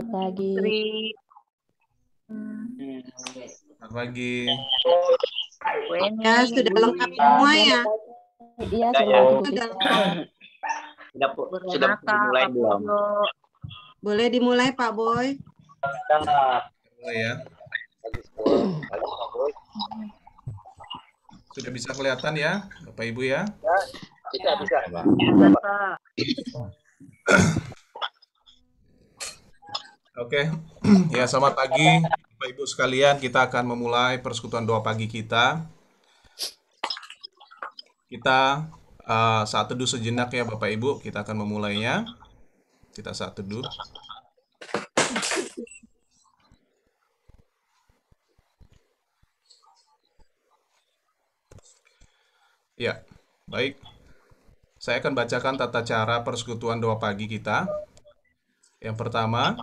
Pagi. Selamat pagi. Ya, sudah lengkap semua ya? Iya, Sudah lengkap. Sudah mulai belum? Boleh dimulai Pak Boy. Mulai ya. Sudah bisa kelihatan ya, Bapak Ibu ya? Bisa. Oke, ya selamat pagi Bapak Ibu sekalian. Kita akan memulai persekutuan doa pagi kita. Kita saat teduh sejenak ya Bapak Ibu. Kita akan memulainya. Kita saat teduh. Ya, baik. Saya akan bacakan tata cara persekutuan doa pagi kita. Yang pertama,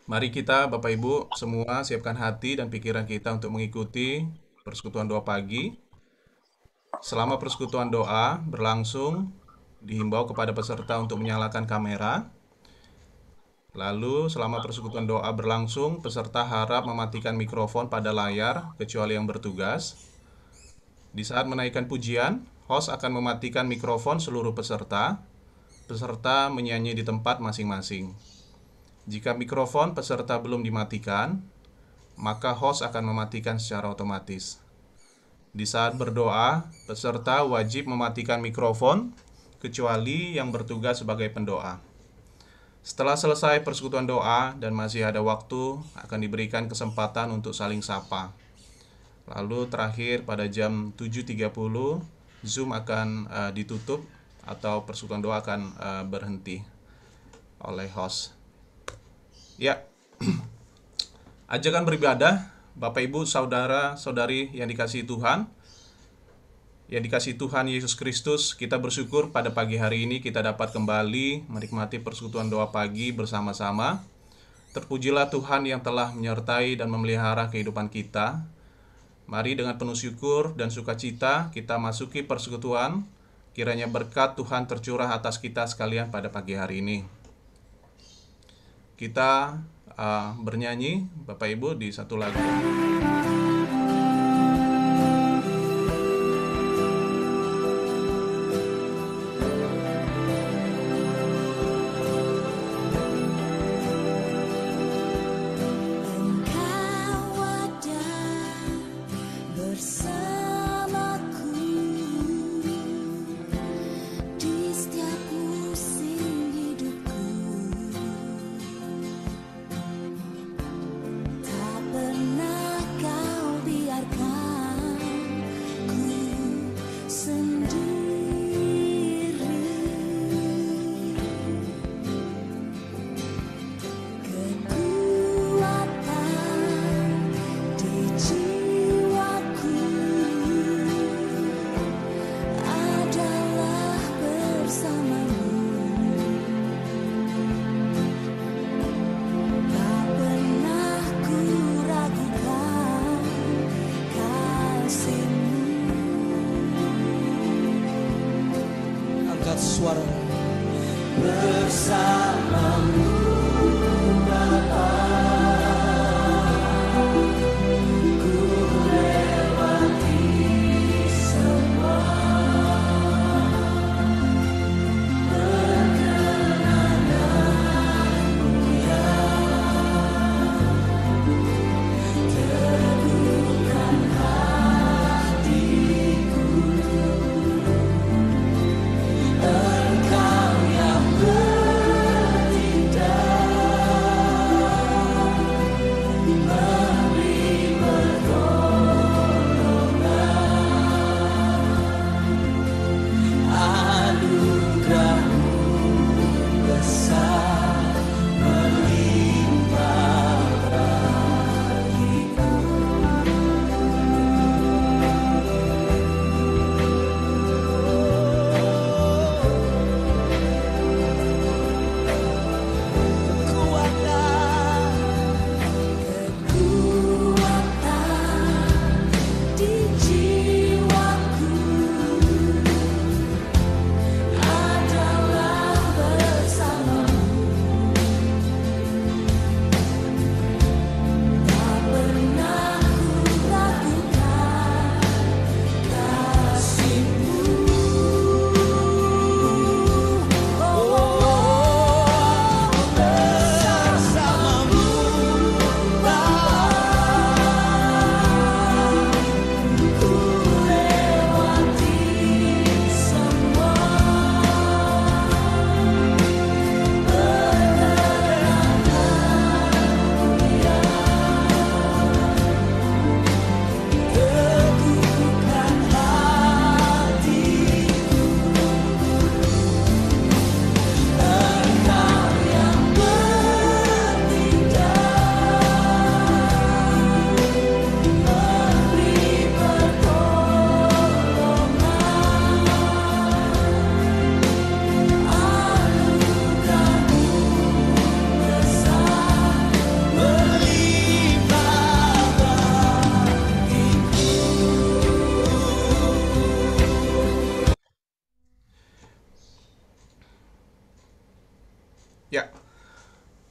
mari kita Bapak Ibu semua siapkan hati dan pikiran kita untuk mengikuti persekutuan doa pagi. Selama persekutuan doa berlangsung, dihimbau kepada peserta untuk menyalakan kamera. Lalu selama persekutuan doa berlangsung, peserta harap mematikan mikrofon pada layar kecuali yang bertugas. Di saat menaikkan pujian, host akan mematikan mikrofon seluruh peserta. Peserta menyanyi di tempat masing-masing. Jika mikrofon peserta belum dimatikan, maka host akan mematikan secara otomatis. Di saat berdoa, peserta wajib mematikan mikrofon, kecuali yang bertugas sebagai pendoa. Setelah selesai persekutuan doa dan masih ada waktu, akan diberikan kesempatan untuk saling sapa. Lalu terakhir pada jam 7.30, Zoom akan ditutup atau persekutuan doa akan berhenti oleh host. Ya, ajakan beribadah, Bapak Ibu, saudara-saudari yang dikasihi Tuhan, Yesus Kristus, kita bersyukur pada pagi hari ini kita dapat kembali menikmati persekutuan doa pagi bersama-sama. Terpujilah Tuhan yang telah menyertai dan memelihara kehidupan kita. Mari dengan penuh syukur dan sukacita kita masuki persekutuan. Kiranya berkat Tuhan tercurah atas kita sekalian pada pagi hari ini. Kita bernyanyi, Bapak Ibu, di satu lagu. Tak pernah kau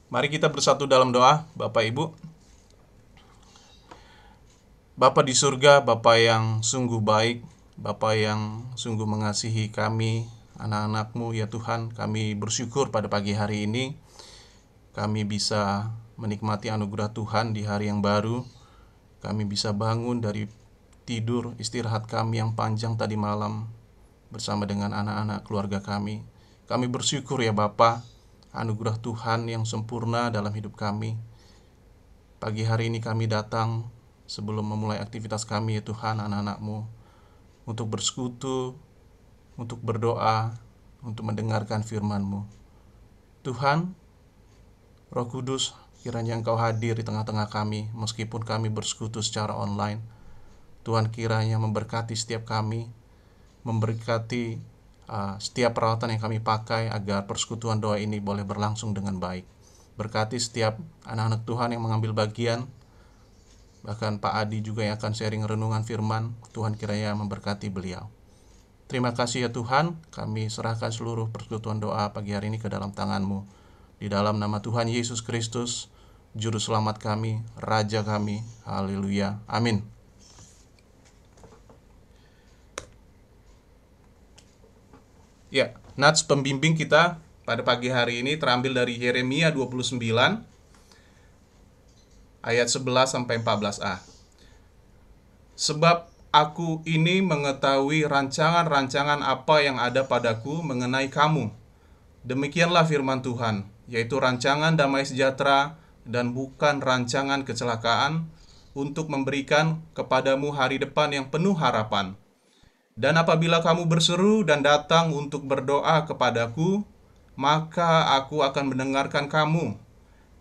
Mari kita bersatu dalam doa, Bapak Ibu. Bapa di surga, Bapa yang sungguh baik, Bapa yang sungguh mengasihi kami, anak-anak-Mu ya Tuhan. Kami bersyukur pada pagi hari ini kami bisa menikmati anugerah Tuhan di hari yang baru. Kami bisa bangun dari tidur istirahat kami yang panjang tadi malam bersama dengan anak-anak keluarga kami. Kami bersyukur ya Bapa, anugerah Tuhan yang sempurna dalam hidup kami. Pagi hari ini kami datang sebelum memulai aktivitas kami ya Tuhan, anak-anak-Mu, untuk bersekutu, untuk berdoa, untuk mendengarkan firman-Mu. Tuhan, Roh Kudus, kiranya Engkau hadir di tengah-tengah kami, meskipun kami bersekutu secara online. Tuhan kiranya memberkati setiap kami, memberkati setiap peralatan yang kami pakai agar persekutuan doa ini boleh berlangsung dengan baik. Berkati setiap anak-anak Tuhan yang mengambil bagian, bahkan Pak Adi juga yang akan sharing renungan firman. Tuhan kiranya memberkati beliau. Terima kasih ya Tuhan, kami serahkan seluruh persekutuan doa pagi hari ini ke dalam tangan-Mu. Di dalam nama Tuhan Yesus Kristus, Juru Selamat kami, Raja kami. Haleluya. Amin. Ya, nats pembimbing kita pada pagi hari ini terambil dari Yeremia 29 ayat 11 sampai 14a. Sebab aku ini mengetahui rancangan-rancangan apa yang ada padaku mengenai kamu. Demikianlah firman Tuhan, yaitu rancangan damai sejahtera dan bukan rancangan kecelakaan, untuk memberikan kepadamu hari depan yang penuh harapan. Dan apabila kamu berseru dan datang untuk berdoa kepadaku, maka aku akan mendengarkan kamu.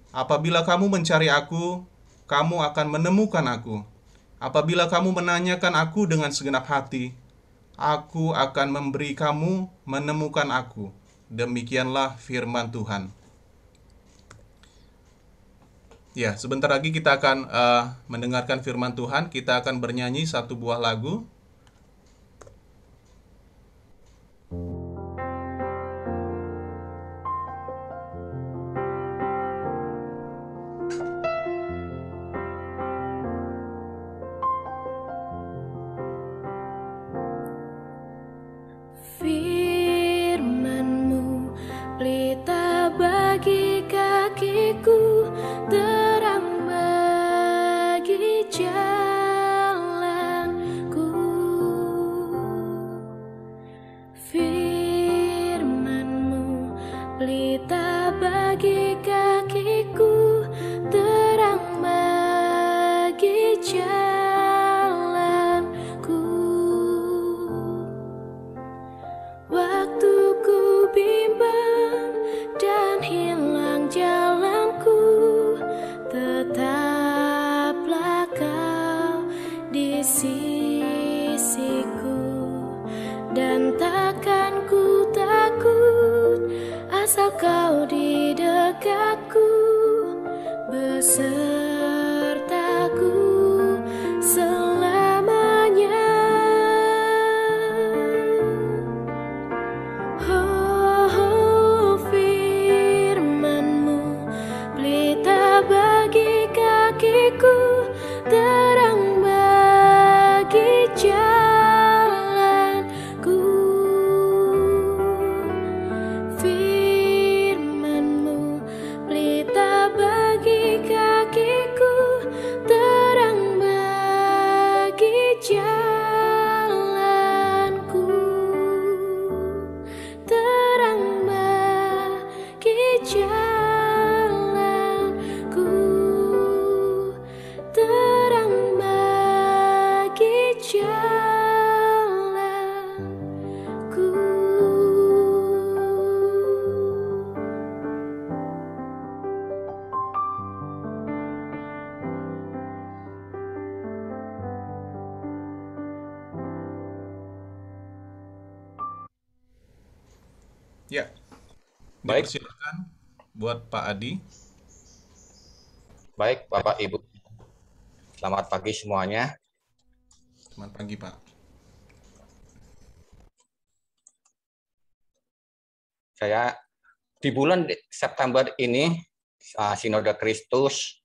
Apabila kamu mencari aku, kamu akan menemukan aku. Apabila kamu menanyakan aku dengan segenap hati, aku akan memberi kamu menemukan aku. Demikianlah firman Tuhan. Ya, sebentar lagi kita akan mendengarkan firman Tuhan. Kita akan bernyanyi satu buah lagu. Firman-Mu pelita bagi kakiku, terang bagi jalanku. Firman-Mu pelita bagi kakiku, terang bagi jalanku. Waktu ku bimbang dan hilang jalanku, tetaplah Kau di sisiku. Dan takkan ku takut, asal Kau di dekatku, besertaku selamanya. Oh, firman-Mu pelita bagi kakiku, terang bagi jalanku. Firman-Mu pelita bagi kakiku, terang bagi jalanku. Terang bagi jalanku, terang bagi jalanku. Ya, Baik, dipersilakan buat Pak Adi. baik Bapak Ibu. Selamat pagi semuanya. Selamat pagi, Pak. Saya di bulan September ini Sinode Kristus,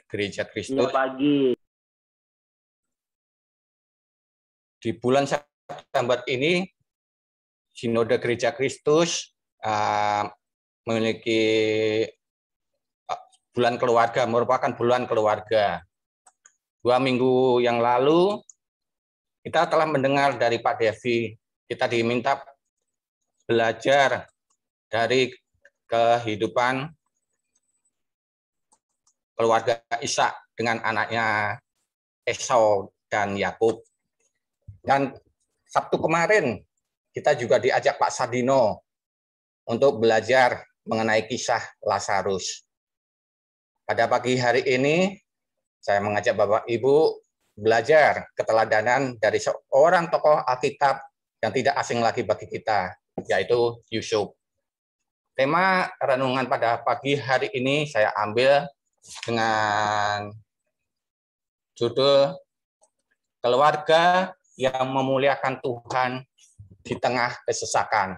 Gereja Kristus. Pagi. Di bulan September ini, Sinode Gereja Kristus memiliki bulan keluarga, merupakan bulan keluarga. 2 minggu yang lalu, kita telah mendengar dari Pak Devi, kita diminta belajar dari kehidupan keluarga Ishak dengan anaknya Esau dan Yakub. Dan Sabtu kemarin kita juga diajak Pak Sardino untuk belajar mengenai kisah Lazarus. Pada pagi hari ini saya mengajak Bapak Ibu belajar keteladanan dari seorang tokoh Alkitab yang tidak asing lagi bagi kita, yaitu Yusuf. Tema renungan pada pagi hari ini saya ambil dengan judul Keluarga yang memuliakan Tuhan di tengah kesesakan.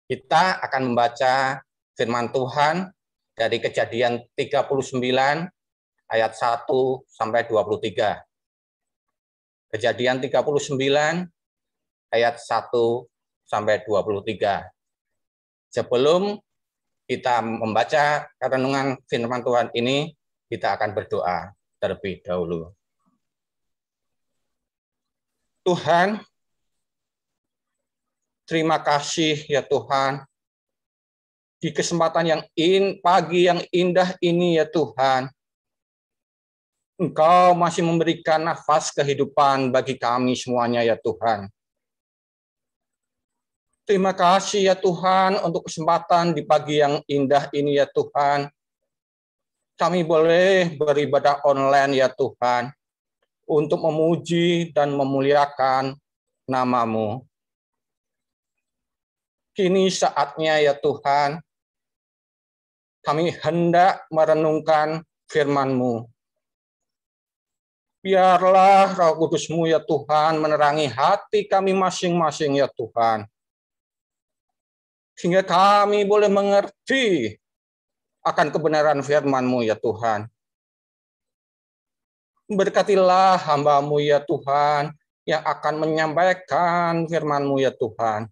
Kita akan membaca firman Tuhan dari Kejadian 39 ayat 1 sampai 23. Kejadian 39 ayat 1 sampai 23. Sebelum kita membaca renungan firman Tuhan ini, kita akan berdoa terlebih dahulu. Tuhan, terima kasih ya Tuhan, di kesempatan yang pagi yang indah ini ya Tuhan, Engkau masih memberikan nafas kehidupan bagi kami semuanya ya Tuhan. Terima kasih ya Tuhan untuk kesempatan di pagi yang indah ini ya Tuhan. Kami boleh beribadah online ya Tuhan, untuk memuji dan memuliakan nama-Mu. Kini saatnya ya Tuhan, kami hendak merenungkan firman-Mu. Biarlah Roh Kudus-Mu ya Tuhan menerangi hati kami masing-masing ya Tuhan. Sehingga kami boleh mengerti akan kebenaran firman-Mu ya Tuhan. Berkatilah hamba-Mu ya Tuhan yang akan menyampaikan firman-Mu ya Tuhan.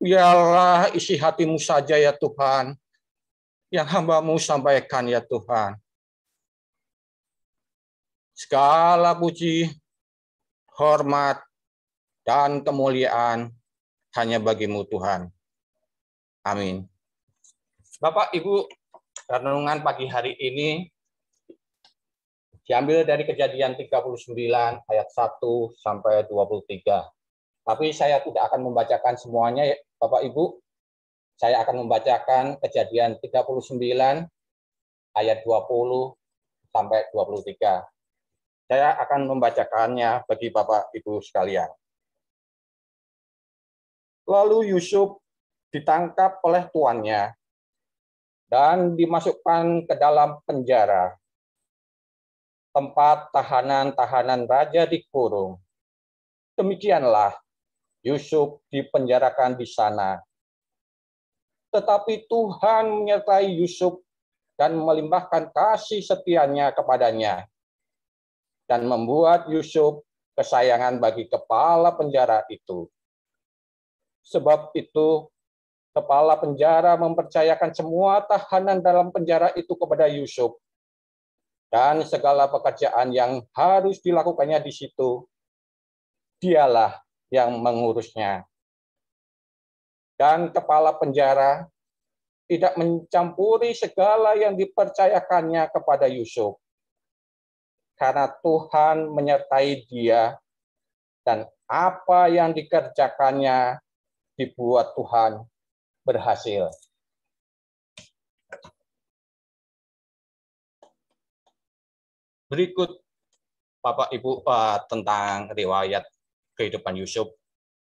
Biarlah isi hati-Mu saja ya Tuhan yang hamba-Mu sampaikan ya Tuhan. Segala puji, hormat, dan kemuliaan hanya bagi-Mu Tuhan. Amin. Bapak, Ibu, renungan pagi hari ini diambil dari Kejadian 39 ayat 1 sampai 23. Tapi saya tidak akan membacakan semuanya ya, Bapak Ibu. Saya akan membacakan Kejadian 39 ayat 20 sampai 23. Saya akan membacakannya bagi Bapak Ibu sekalian. Lalu Yusuf ditangkap oleh tuannya dan dimasukkan ke dalam penjara, tempat tahanan-tahanan raja dikurung. Demikianlah Yusuf dipenjarakan di sana. Tetapi Tuhan menyertai Yusuf dan melimpahkan kasih setianya kepadanya, dan membuat Yusuf kesayangan bagi kepala penjara itu. Sebab itu, kepala penjara mempercayakan semua tahanan dalam penjara itu kepada Yusuf, dan segala pekerjaan yang harus dilakukannya di situ, dialah yang mengurusnya. Dan kepala penjara tidak mencampuri segala yang dipercayakannya kepada Yusuf, karena Tuhan menyertai dia, dan apa yang dikerjakannya dibuat Tuhan berhasil. Berikut Bapak Ibu tentang riwayat kehidupan Yusuf.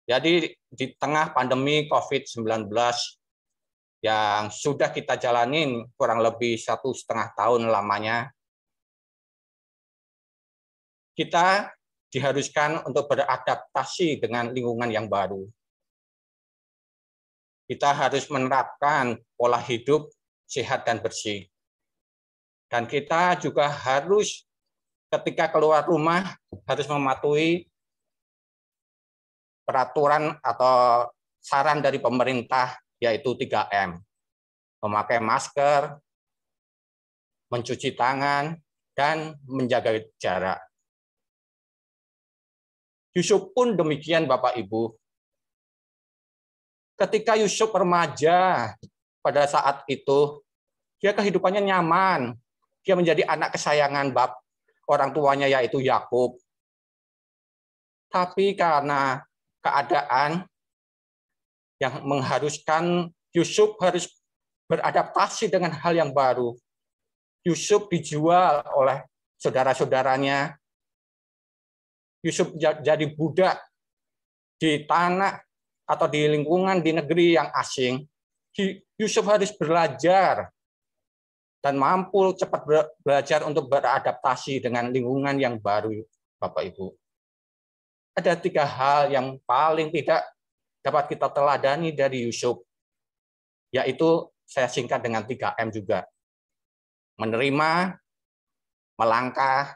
Jadi di tengah pandemi COVID-19 yang sudah kita jalanin kurang lebih 1,5 tahun lamanya, kita diharuskan untuk beradaptasi dengan lingkungan yang baru. Kita harus menerapkan pola hidup sehat dan bersih. Dan kita juga harus ketika keluar rumah harus mematuhi peraturan atau saran dari pemerintah, yaitu 3M. Memakai masker, mencuci tangan, dan menjaga jarak. Yusuf pun demikian, Bapak Ibu. Ketika Yusuf remaja, pada saat itu, dia kehidupannya nyaman. Dia menjadi anak kesayangan orang tuanya, yaitu Yakub. Tapi karena keadaan yang mengharuskan Yusuf harus beradaptasi dengan hal yang baru, Yusuf dijual oleh saudara-saudaranya. Yusuf jadi budak di tanah atau di lingkungan di negeri yang asing. Yusuf harus belajar dan mampu cepat belajar untuk beradaptasi dengan lingkungan yang baru, Bapak Ibu. Ada 3 hal yang paling tidak dapat kita teladani dari Yusuf, yaitu saya singkat dengan 3M juga. Menerima, melangkah,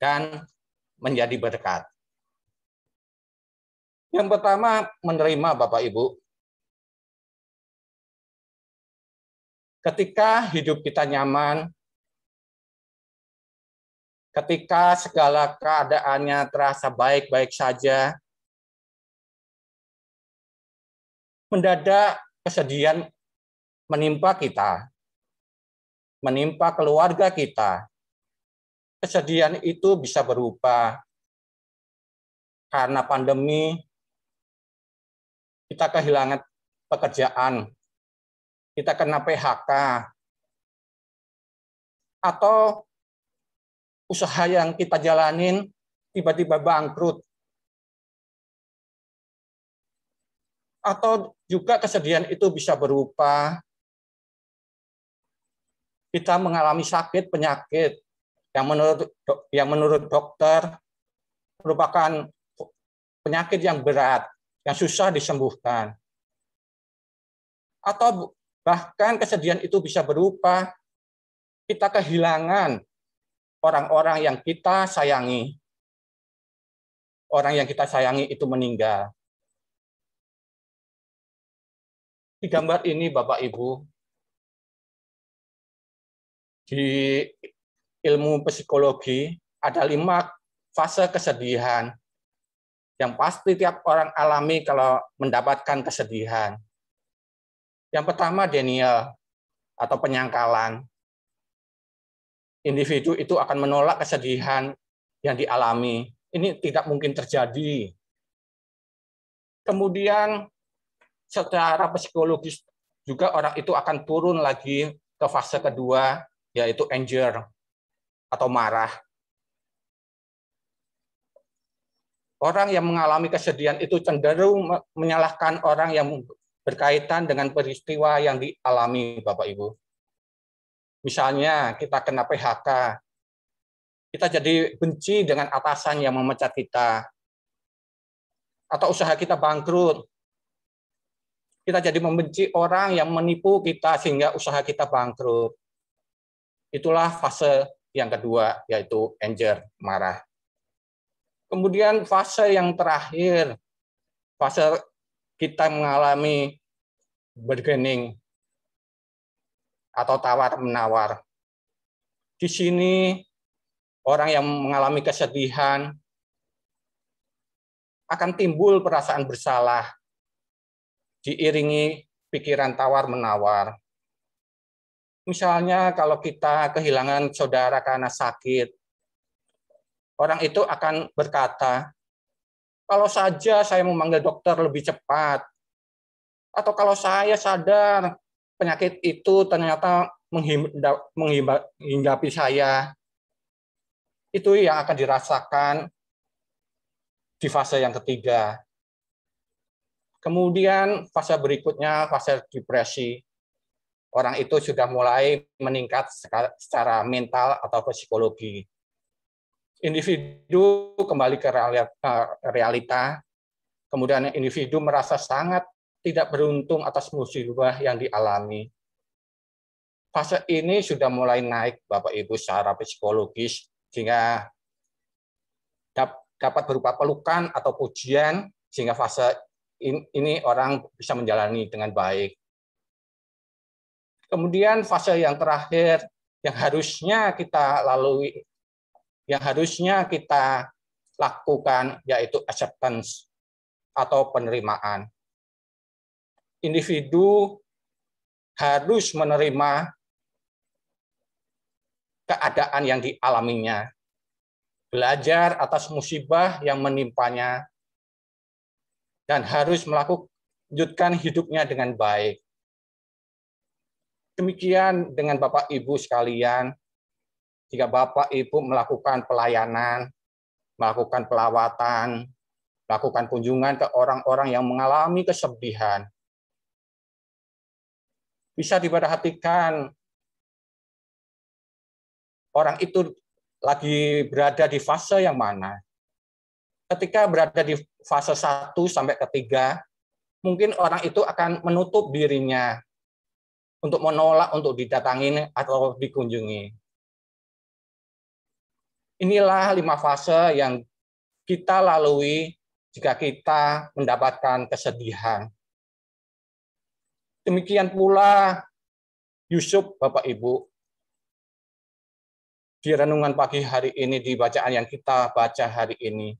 dan menjadi berkat. Yang pertama, menerima, Bapak Ibu. Ketika hidup kita nyaman, ketika segala keadaannya terasa baik-baik saja, mendadak kesedihan menimpa kita, menimpa keluarga kita. Kesedihan itu bisa berupa karena pandemi, kita kehilangan pekerjaan, kita kena PHK, atau usaha yang kita jalanin tiba-tiba bangkrut. Atau juga kesedihan itu bisa berupa kita mengalami sakit, penyakit yang menurut dokter merupakan penyakit yang berat, yang susah disembuhkan. Atau bahkan kesedihan itu bisa berupa kita kehilangan orang-orang yang kita sayangi. Orang yang kita sayangi itu meninggal. Di gambar ini, Bapak Ibu, di ilmu psikologi ada 5 fase kesedihan yang pasti tiap orang alami kalau mendapatkan kesedihan. Yang pertama, denial atau penyangkalan. Individu itu akan menolak kesedihan yang dialami. Ini tidak mungkin terjadi. Kemudian secara psikologis juga orang itu akan turun lagi ke fase kedua, yaitu anger atau marah. Orang yang mengalami kesedihan itu cenderung menyalahkan orang yang berkaitan dengan peristiwa yang dialami, Bapak Ibu. Misalnya kita kena PHK, kita jadi benci dengan atasan yang memecat kita. Atau usaha kita bangkrut, kita jadi membenci orang yang menipu kita sehingga usaha kita bangkrut. Itulah fase yang kedua, yaitu anger, marah. Kemudian fase yang terakhir, fase kita mengalami bargaining atau tawar-menawar. Di sini orang yang mengalami kesedihan akan timbul perasaan bersalah, diiringi pikiran tawar-menawar. Misalnya kalau kita kehilangan saudara karena sakit, orang itu akan berkata, kalau saja saya memanggil dokter lebih cepat, atau kalau saya sadar penyakit itu ternyata menghinggapi saya, itu yang akan dirasakan di fase yang ketiga. Kemudian fase berikutnya, fase depresi. Orang itu sudah mulai meningkat secara mental atau psikologi. Individu kembali ke realita, kemudian individu merasa sangat tidak beruntung atas musibah yang dialami. fase ini sudah mulai naik Bapak Ibu secara psikologis, sehingga dapat berupa pelukan atau pujian, sehingga fase ini orang bisa menjalani dengan baik. Kemudian fase yang terakhir yang harusnya kita lalui, yang harusnya kita lakukan, yaitu acceptance atau penerimaan. Individu harus menerima keadaan yang dialaminya, belajar atas musibah yang menimpanya, dan harus melanjutkan hidupnya dengan baik. Demikian dengan Bapak Ibu sekalian, jika Bapak Ibu melakukan pelayanan, melakukan pelawatan, melakukan kunjungan ke orang-orang yang mengalami kesedihan, bisa diperhatikan orang itu lagi berada di fase yang mana. Ketika berada di fase 1 sampai ke 3, mungkin orang itu akan menutup dirinya untuk menolak untuk didatangi atau dikunjungi. Inilah 5 fase yang kita lalui jika kita mendapatkan kesedihan. Demikian pula Yusuf, Bapak Ibu. Di renungan pagi hari ini, di bacaan yang kita baca hari ini,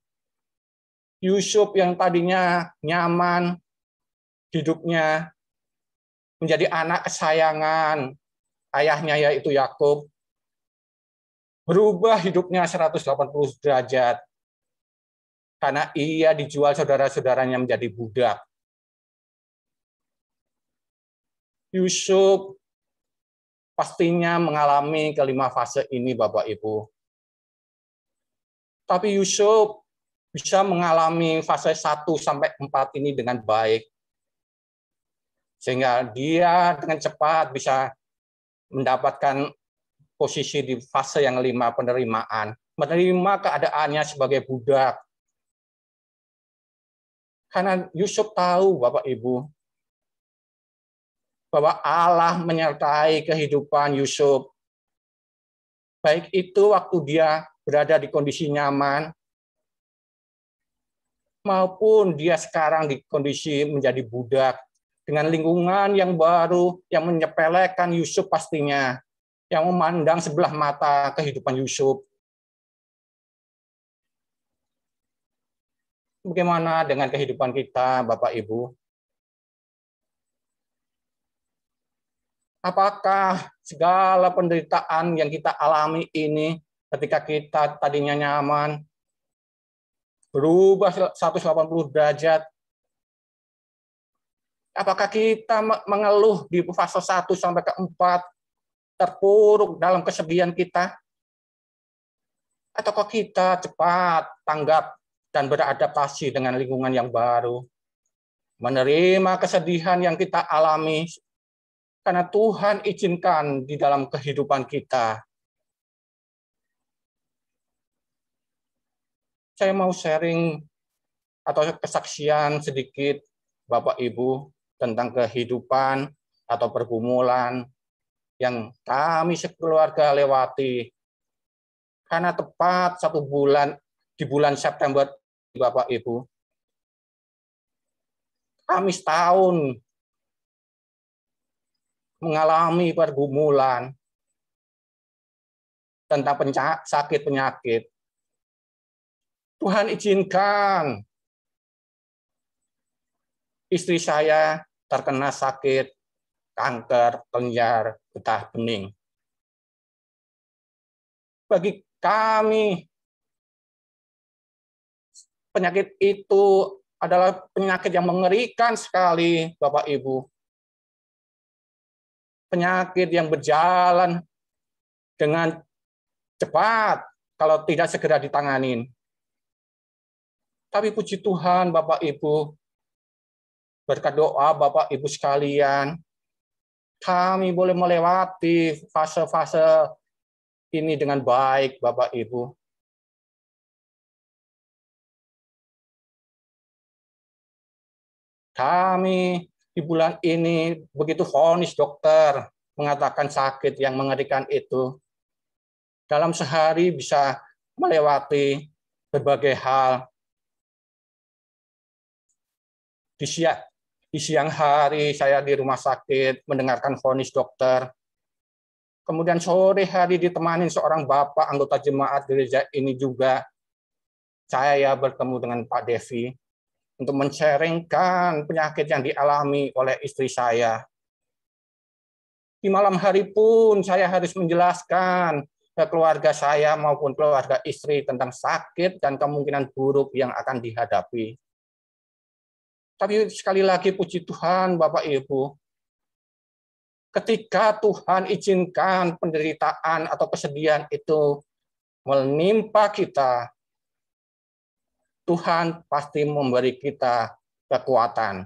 Yusuf yang tadinya nyaman hidupnya, menjadi anak kesayangan ayahnya yaitu Yakub, berubah hidupnya 180 derajat karena ia dijual saudara-saudaranya menjadi budak. Yusuf pastinya mengalami kelima fase ini, Bapak Ibu. Tapi Yusuf bisa mengalami fase 1 sampai 4 ini dengan baik. Sehingga dia dengan cepat bisa mendapatkan posisi di fase yang 5, penerimaan. Menerima keadaannya sebagai budak. Karena Yusuf tahu, Bapak Ibu, bahwa Allah menyertai kehidupan Yusuf. Baik itu waktu dia berada di kondisi nyaman, maupun dia sekarang di kondisi menjadi budak, dengan lingkungan yang baru, yang menyepelekan Yusuf pastinya, yang memandang sebelah mata kehidupan Yusuf. Bagaimana dengan kehidupan kita, Bapak Ibu? Apakah segala penderitaan yang kita alami ini ketika kita tadinya nyaman, berubah 180 derajat, apakah kita mengeluh di fase 1 sampai ke 4, terpuruk dalam kesedihan kita? Ataukah kita cepat tanggap dan beradaptasi dengan lingkungan yang baru, menerima kesedihan yang kita alami, karena Tuhan izinkan di dalam kehidupan kita? Saya mau sharing atau kesaksian sedikit, Bapak Ibu, tentang kehidupan atau pergumulan yang kami sekeluarga lewati. Karena tepat 1 bulan, di bulan September, Bapak Ibu, kami setahun mengalami pergumulan tentang sakit penyakit. Tuhan izinkan istri saya terkena sakit kanker kelenjar getah bening. Bagi kami, penyakit itu adalah penyakit yang mengerikan sekali, Bapak Ibu. Penyakit yang berjalan dengan cepat kalau tidak segera ditanganin. Tapi puji Tuhan, Bapak Ibu, berkat doa Bapak Ibu sekalian, kami boleh melewati fase-fase ini dengan baik, Bapak Ibu. Kami di bulan ini begitu vonis dokter, mengatakan sakit yang mengerikan itu. Dalam sehari bisa melewati berbagai hal. Di siang hari saya di rumah sakit mendengarkan vonis dokter. Kemudian sore hari ditemani seorang bapak anggota jemaat gereja ini juga. Saya bertemu dengan Pak Devi untuk men-sharingkan penyakit yang dialami oleh istri saya. Di malam hari pun saya harus menjelaskan ke keluarga saya maupun keluarga istri tentang sakit dan kemungkinan buruk yang akan dihadapi. Tapi sekali lagi puji Tuhan Bapak Ibu, ketika Tuhan izinkan penderitaan atau kesedihan itu menimpa kita, Tuhan pasti memberi kita kekuatan.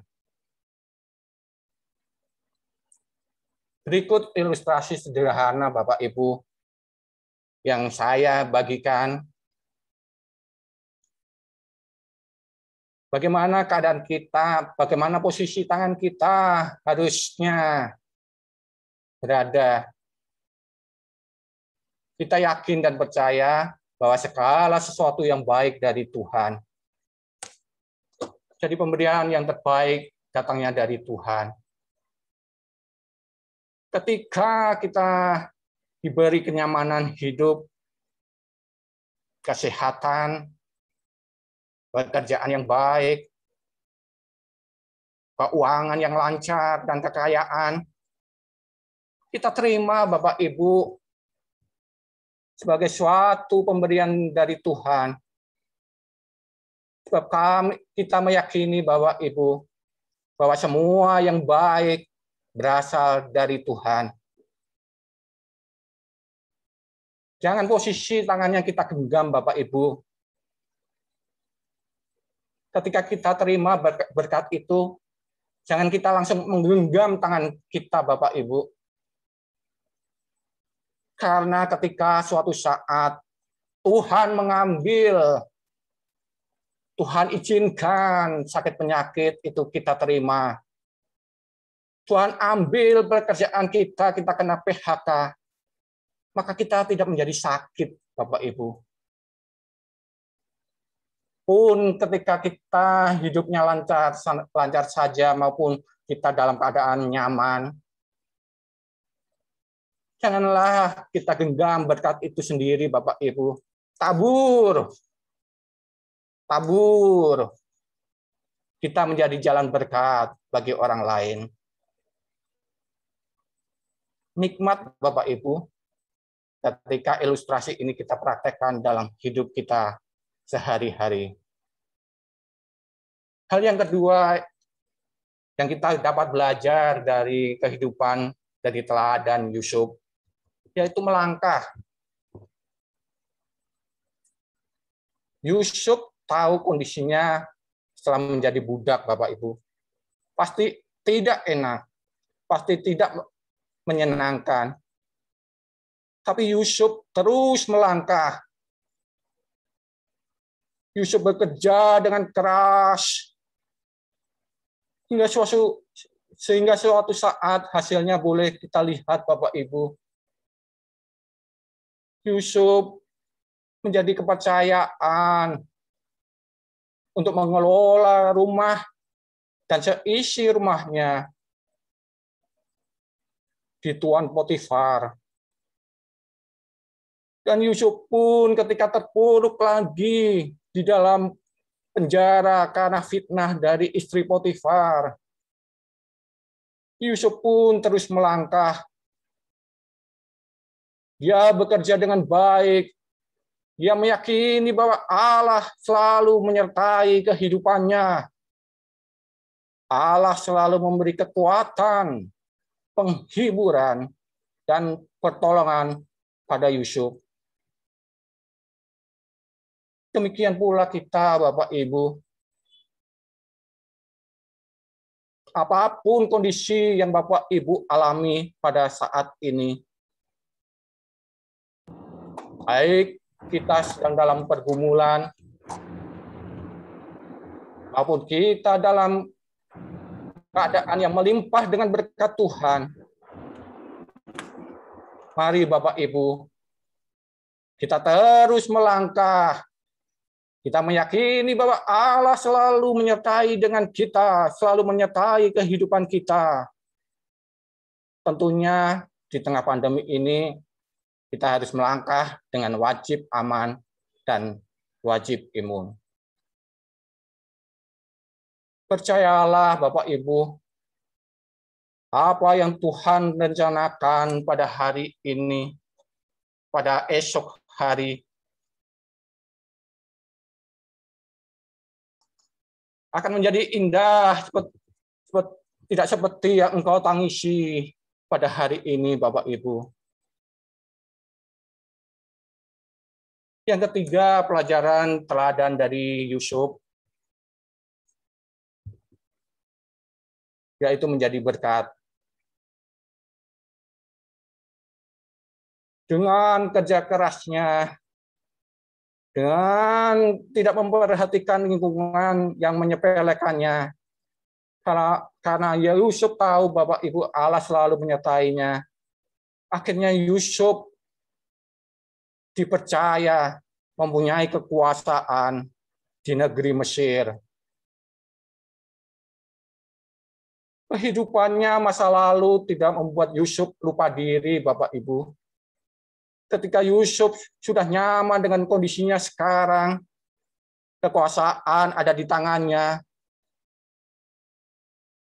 Berikut ilustrasi sederhana Bapak Ibu yang saya bagikan. Bagaimana keadaan kita, bagaimana posisi tangan kita harusnya berada. Kita yakin dan percaya bahwa segala sesuatu yang baik dari Tuhan. Jadi pemberian yang terbaik datangnya dari Tuhan. Ketika kita diberi kenyamanan hidup, kesehatan, pekerjaan yang baik, keuangan yang lancar, dan kekayaan, kita terima Bapak Ibu sebagai suatu pemberian dari Tuhan. Sebab kita meyakini Bapak Ibu bahwa semua yang baik berasal dari Tuhan. Jangan posisi tangannya kita genggam Bapak Ibu. Ketika kita terima berkat itu, jangan kita langsung menggenggam tangan kita Bapak Ibu. Karena ketika suatu saat Tuhan mengambil, Tuhan izinkan sakit penyakit itu kita terima. Tuhan ambil pekerjaan kita kena PHK, maka kita tidak menjadi sakit, Bapak Ibu. Pun ketika kita hidupnya lancar saja maupun kita dalam keadaan nyaman, janganlah kita genggam berkat itu sendiri, Bapak Ibu. Tabur. Kita menjadi jalan berkat bagi orang lain. Nikmat, Bapak Ibu, ketika ilustrasi ini kita praktekkan dalam hidup kita sehari-hari. Hal yang kedua yang kita dapat belajar dari kehidupan dari teladan Yusuf, yaitu melangkah. Yusuf tahu kondisinya setelah menjadi budak, Bapak Ibu. Pasti tidak enak, pasti tidak menyenangkan. Tapi Yusuf terus melangkah. Yusuf bekerja dengan keras sehingga suatu saat hasilnya boleh kita lihat, Bapak Ibu. Yusuf menjadi kepercayaan untuk mengelola rumah dan seisi rumahnya di Tuan Potifar. Dan Yusuf pun ketika terpuruk lagi di dalam penjara karena fitnah dari istri Potifar, Yusuf pun terus melangkah. Dia bekerja dengan baik. Dia meyakini bahwa Allah selalu menyertai kehidupannya. Allah selalu memberi kekuatan, penghiburan, dan pertolongan pada Yusuf. Demikian pula kita, Bapak Ibu. Apapun kondisi yang Bapak Ibu alami pada saat ini, baik kita sedang dalam pergumulan, maupun kita dalam keadaan yang melimpah dengan berkat Tuhan, Mari Bapak Ibu, kita terus melangkah. Kita meyakini bahwa Allah selalu menyertai dengan kita, selalu menyertai kehidupan kita. Tentunya di tengah pandemi ini, kita harus melangkah dengan wajib aman dan wajib imun. Percayalah Bapak Ibu, apa yang Tuhan rencanakan pada hari ini, pada esok hari, akan menjadi indah, tidak seperti yang engkau tangisi pada hari ini, Bapak Ibu. Yang ketiga, pelajaran teladan dari Yusuf, yaitu menjadi berkat. Dengan kerja kerasnya, dengan tidak memperhatikan lingkungan yang menyepelekannya, karena Yusuf tahu Bapak Ibu Allah selalu menyertainya, akhirnya Yusuf dipercaya mempunyai kekuasaan di negeri Mesir. Kehidupannya masa lalu tidak membuat Yusuf lupa diri, Bapak Ibu. Ketika Yusuf sudah nyaman dengan kondisinya sekarang, kekuasaan ada di tangannya,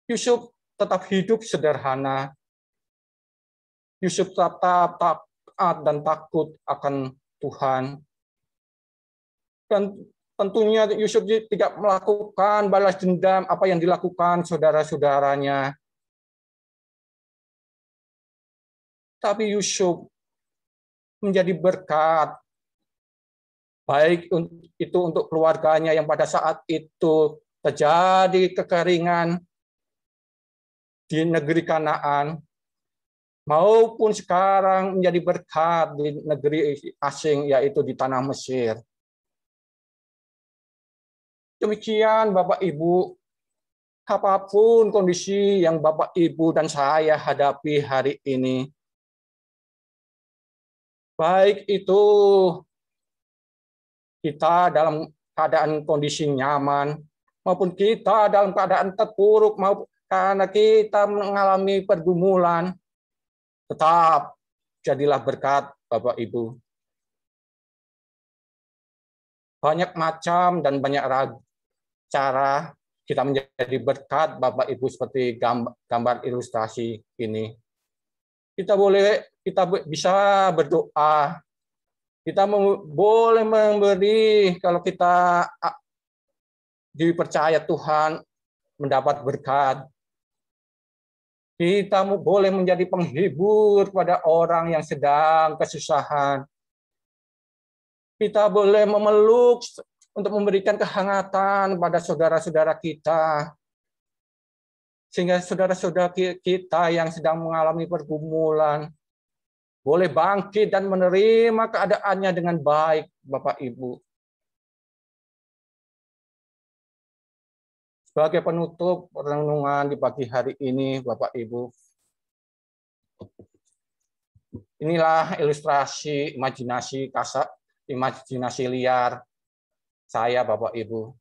Yusuf tetap hidup sederhana. Yusuf tetap taat dan takut akan Tuhan. Dan tentunya Yusuf tidak melakukan balas dendam apa yang dilakukan saudara-saudaranya. Tapi Yusuf menjadi berkat, baik itu untuk keluarganya yang pada saat itu terjadi kekeringan di negeri Kanaan, maupun sekarang menjadi berkat di negeri asing, yaitu di tanah Mesir. Demikian Bapak Ibu, apapun kondisi yang Bapak Ibu dan saya hadapi hari ini, baik itu kita dalam keadaan kondisi nyaman, maupun kita dalam keadaan terpuruk, maupun karena kita mengalami pergumulan, tetap jadilah berkat Bapak Ibu. Banyak macam dan banyak cara kita menjadi berkat Bapak Ibu, seperti gambar ilustrasi ini. Kita bisa berdoa, kita boleh memberi kalau kita dipercaya Tuhan mendapat berkat. Kita boleh menjadi penghibur pada orang yang sedang kesusahan. Kita boleh memeluk untuk memberikan kehangatan pada saudara-saudara kita, sehingga saudara-saudara kita yang sedang mengalami pergumulan boleh bangkit dan menerima keadaannya dengan baik, Bapak Ibu. Sebagai penutup renungan di pagi hari ini, Bapak Ibu, inilah ilustrasi imajinasi liar saya, Bapak Ibu.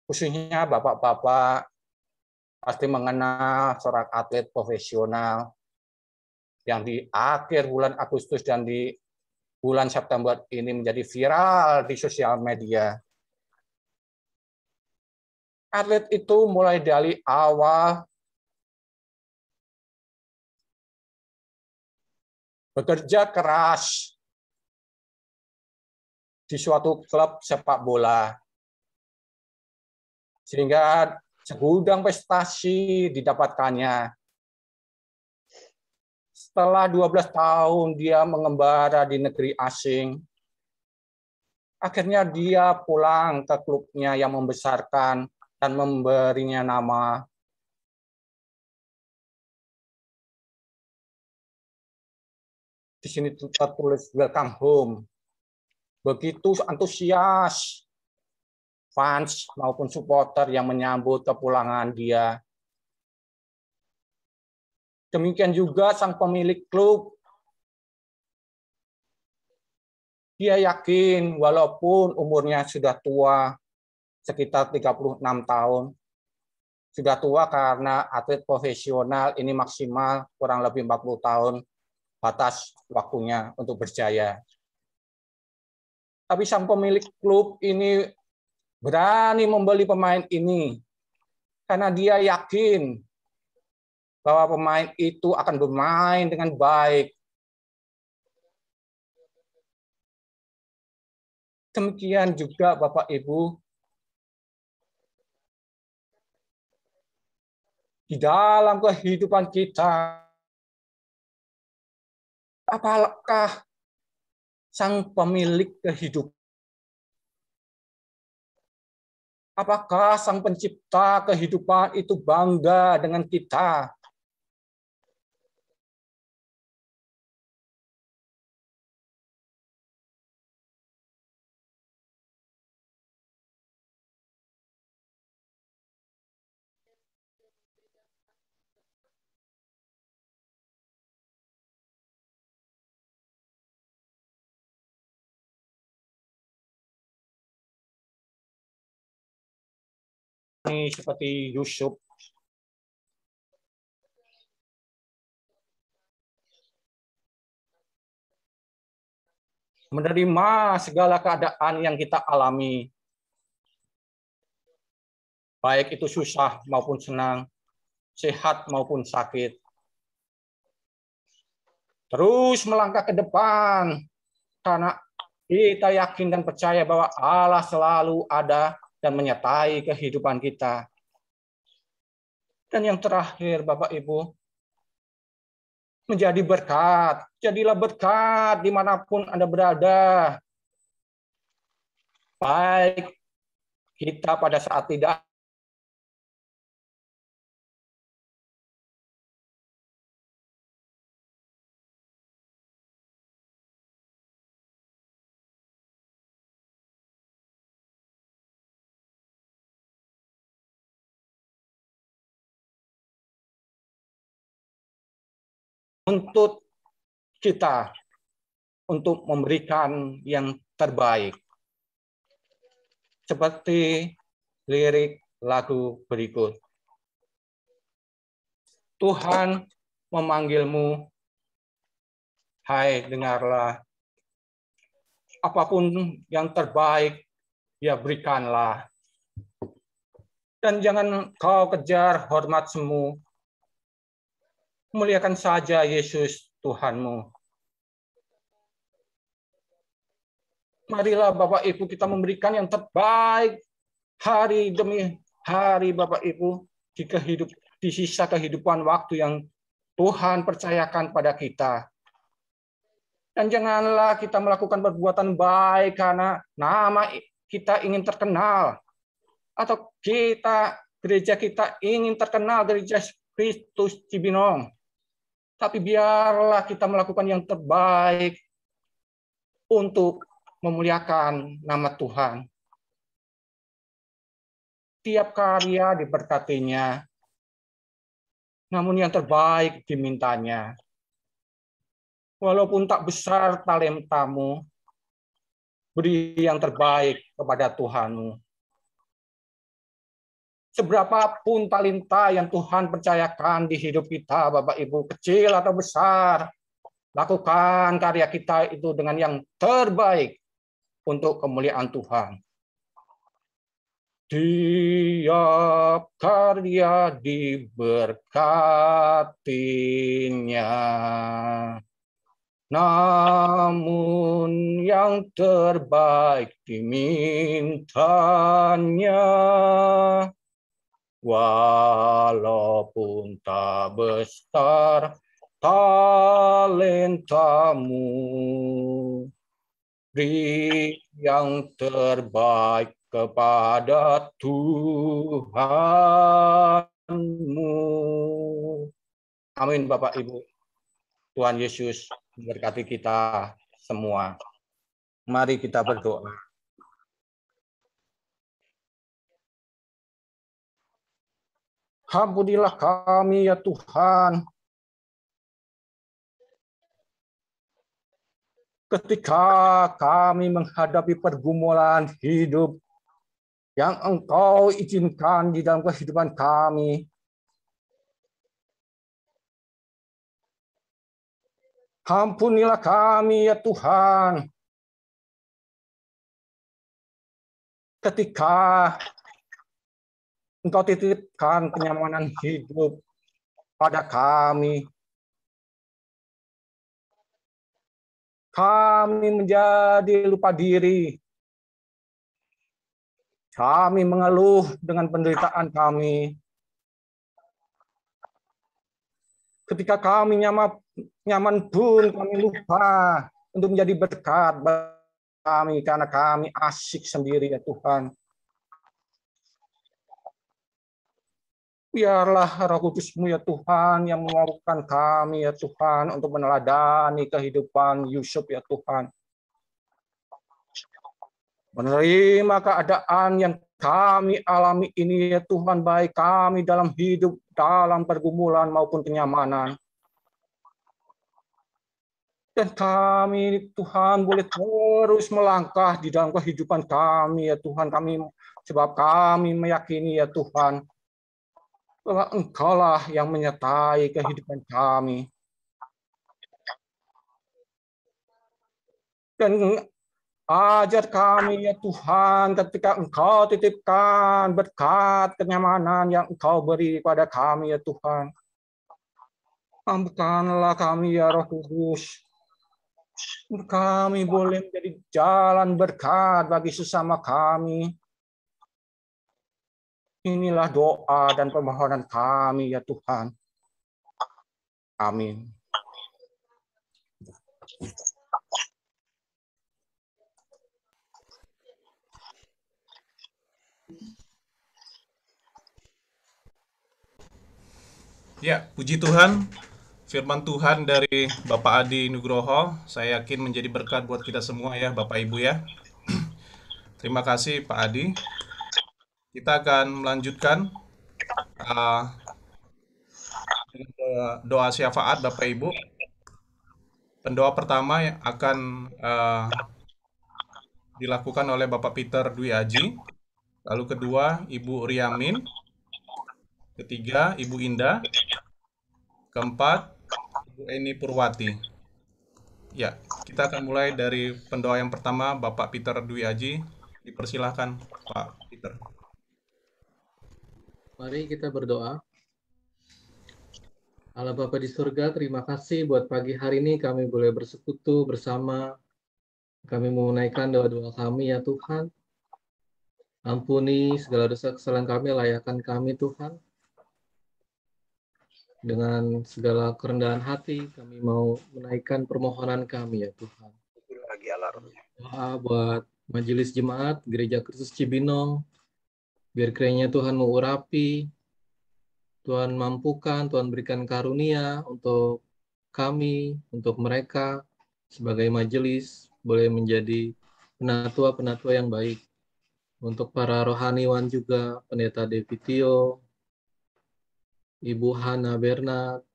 Khususnya Bapak-bapak pasti mengenal seorang atlet profesional yang di akhir bulan Agustus dan di bulan September ini menjadi viral di sosial media. Atlet itu mulai dari awal bekerja keras di suatu klub sepak bola, sehingga segudang prestasi didapatkannya. Setelah 12 tahun dia mengembara di negeri asing, akhirnya dia pulang ke klubnya yang membesarkan dan memberinya nama. Di sini tertulis welcome home. Begitu antusias fans maupun supporter yang menyambut kepulangan dia. Demikian juga sang pemilik klub Dia yakin walaupun umurnya sudah tua, sekitar 36 tahun, sudah tua karena atlet profesional ini maksimal kurang lebih 40 tahun batas waktunya untuk berjaya. Tapi sang pemilik klub ini berani membeli pemain ini karena dia yakin bahwa pemain itu akan bermain dengan baik. Demikian juga Bapak Ibu, di dalam kehidupan kita, apakah sang pemilik kehidupan, apakah sang pencipta kehidupan itu bangga dengan kita? Ini seperti Yusuf. Menerima segala keadaan yang kita alami, baik itu susah maupun senang, sehat maupun sakit. Terus melangkah ke depan, karena kita yakin dan percaya bahwa Allah selalu ada dan menyertai kehidupan kita. Dan yang terakhir, Bapak Ibu, menjadi berkat. Jadilah berkat dimanapun Anda berada. Baik kita pada saat tidak untuk kita untuk memberikan yang terbaik. Seperti lirik lagu berikut. Tuhan memanggilmu, hai dengarlah, apapun yang terbaik, ya berikanlah. Dan jangan kau kejar hormat semu, muliakan saja Yesus Tuhanmu. Marilah Bapak Ibu kita memberikan yang terbaik hari demi hari Bapak Ibu di sisa kehidupan waktu yang Tuhan percayakan pada kita. Dan janganlah kita melakukan perbuatan baik karena nama kita ingin terkenal. Atau gereja kita ingin terkenal, gereja Kristus Cibinong. Tapi biarlah kita melakukan yang terbaik untuk memuliakan nama Tuhan. Tiap karya diberkatinya, namun yang terbaik dimintanya. Walaupun tak besar talentamu, beri yang terbaik kepada Tuhanmu. Seberapapun talenta yang Tuhan percayakan di hidup kita, Bapak Ibu, kecil atau besar, lakukan karya kita itu dengan yang terbaik untuk kemuliaan Tuhan. Tiap karya diberkatinya, namun yang terbaik dimintanya. Walaupun tak besar talentamu, beri yang terbaik kepada Tuhanmu. Amin Bapak Ibu. Tuhan Yesus memberkati kita semua. Mari kita berdoa. Ampunilah kami ya Tuhan. ketika kami menghadapi pergumulan hidup yang Engkau izinkan di dalam kehidupan kami. Ampunilah kami ya Tuhan. Ketika Engkau titipkan kenyamanan hidup pada kami menjadi lupa diri. Kami mengeluh dengan penderitaan kami. Ketika kami nyaman pun kami lupa untuk menjadi berkat bagi kami karena kami asyik sendiri ya Tuhan. Biarlah Roh Kudus-Mu ya Tuhan yang memampukan kami ya Tuhan untuk meneladani kehidupan Yusuf ya Tuhan. Menerima keadaan yang kami alami ini ya Tuhan, baik kami dalam hidup, dalam pergumulan maupun kenyamanan. Dan kami Tuhan boleh terus melangkah di dalam kehidupan kami ya Tuhan, sebab kami meyakini ya Tuhan bahwa Engkaulah yang menyertai kehidupan kami. Dan ajar kami ya Tuhan ketika Engkau titipkan berkat kenyamanan yang Engkau beri pada kami ya Tuhan. Ampunkanlah kami ya Roh Kudus. Kami boleh menjadi jalan berkat bagi sesama kami. Inilah doa dan permohonan kami ya Tuhan. Amin. Ya, puji Tuhan. Firman Tuhan dari Bapak Adi Nugroho, saya yakin menjadi berkat buat kita semua ya, Bapak Ibu ya. Terima kasih Pak Adi. Kita akan melanjutkan dengan doa syafaat Bapak Ibu. Pendoa pertama yang akan dilakukan oleh Bapak Peter Dwi Aji. Lalu kedua, Ibu Riamin. Ketiga, Ibu Indah. Keempat, Ibu Eni Purwati. Ya, kita akan mulai dari pendoa yang pertama, Bapak Peter Dwi Aji. Dipersilahkan, Pak Peter. Mari kita berdoa. Allah Bapa di surga, terima kasih buat pagi hari ini kami boleh bersekutu bersama. Kami menunaikan doa-doa kami ya Tuhan. Ampuni segala dosa kesalahan kami, layakkan kami Tuhan. Dengan segala kerendahan hati, kami mau menaikkan permohonan kami ya Tuhan. Doa buat Majelis Jemaat Gereja Kristus Cibinong, biar kiranya Tuhan mengurapi, Tuhan mampukan, Tuhan berikan karunia untuk kami, untuk mereka sebagai majelis, boleh menjadi penatua-penatua yang baik. Untuk para rohaniwan juga, Pendeta Devitio, Ibu Hana Bernard,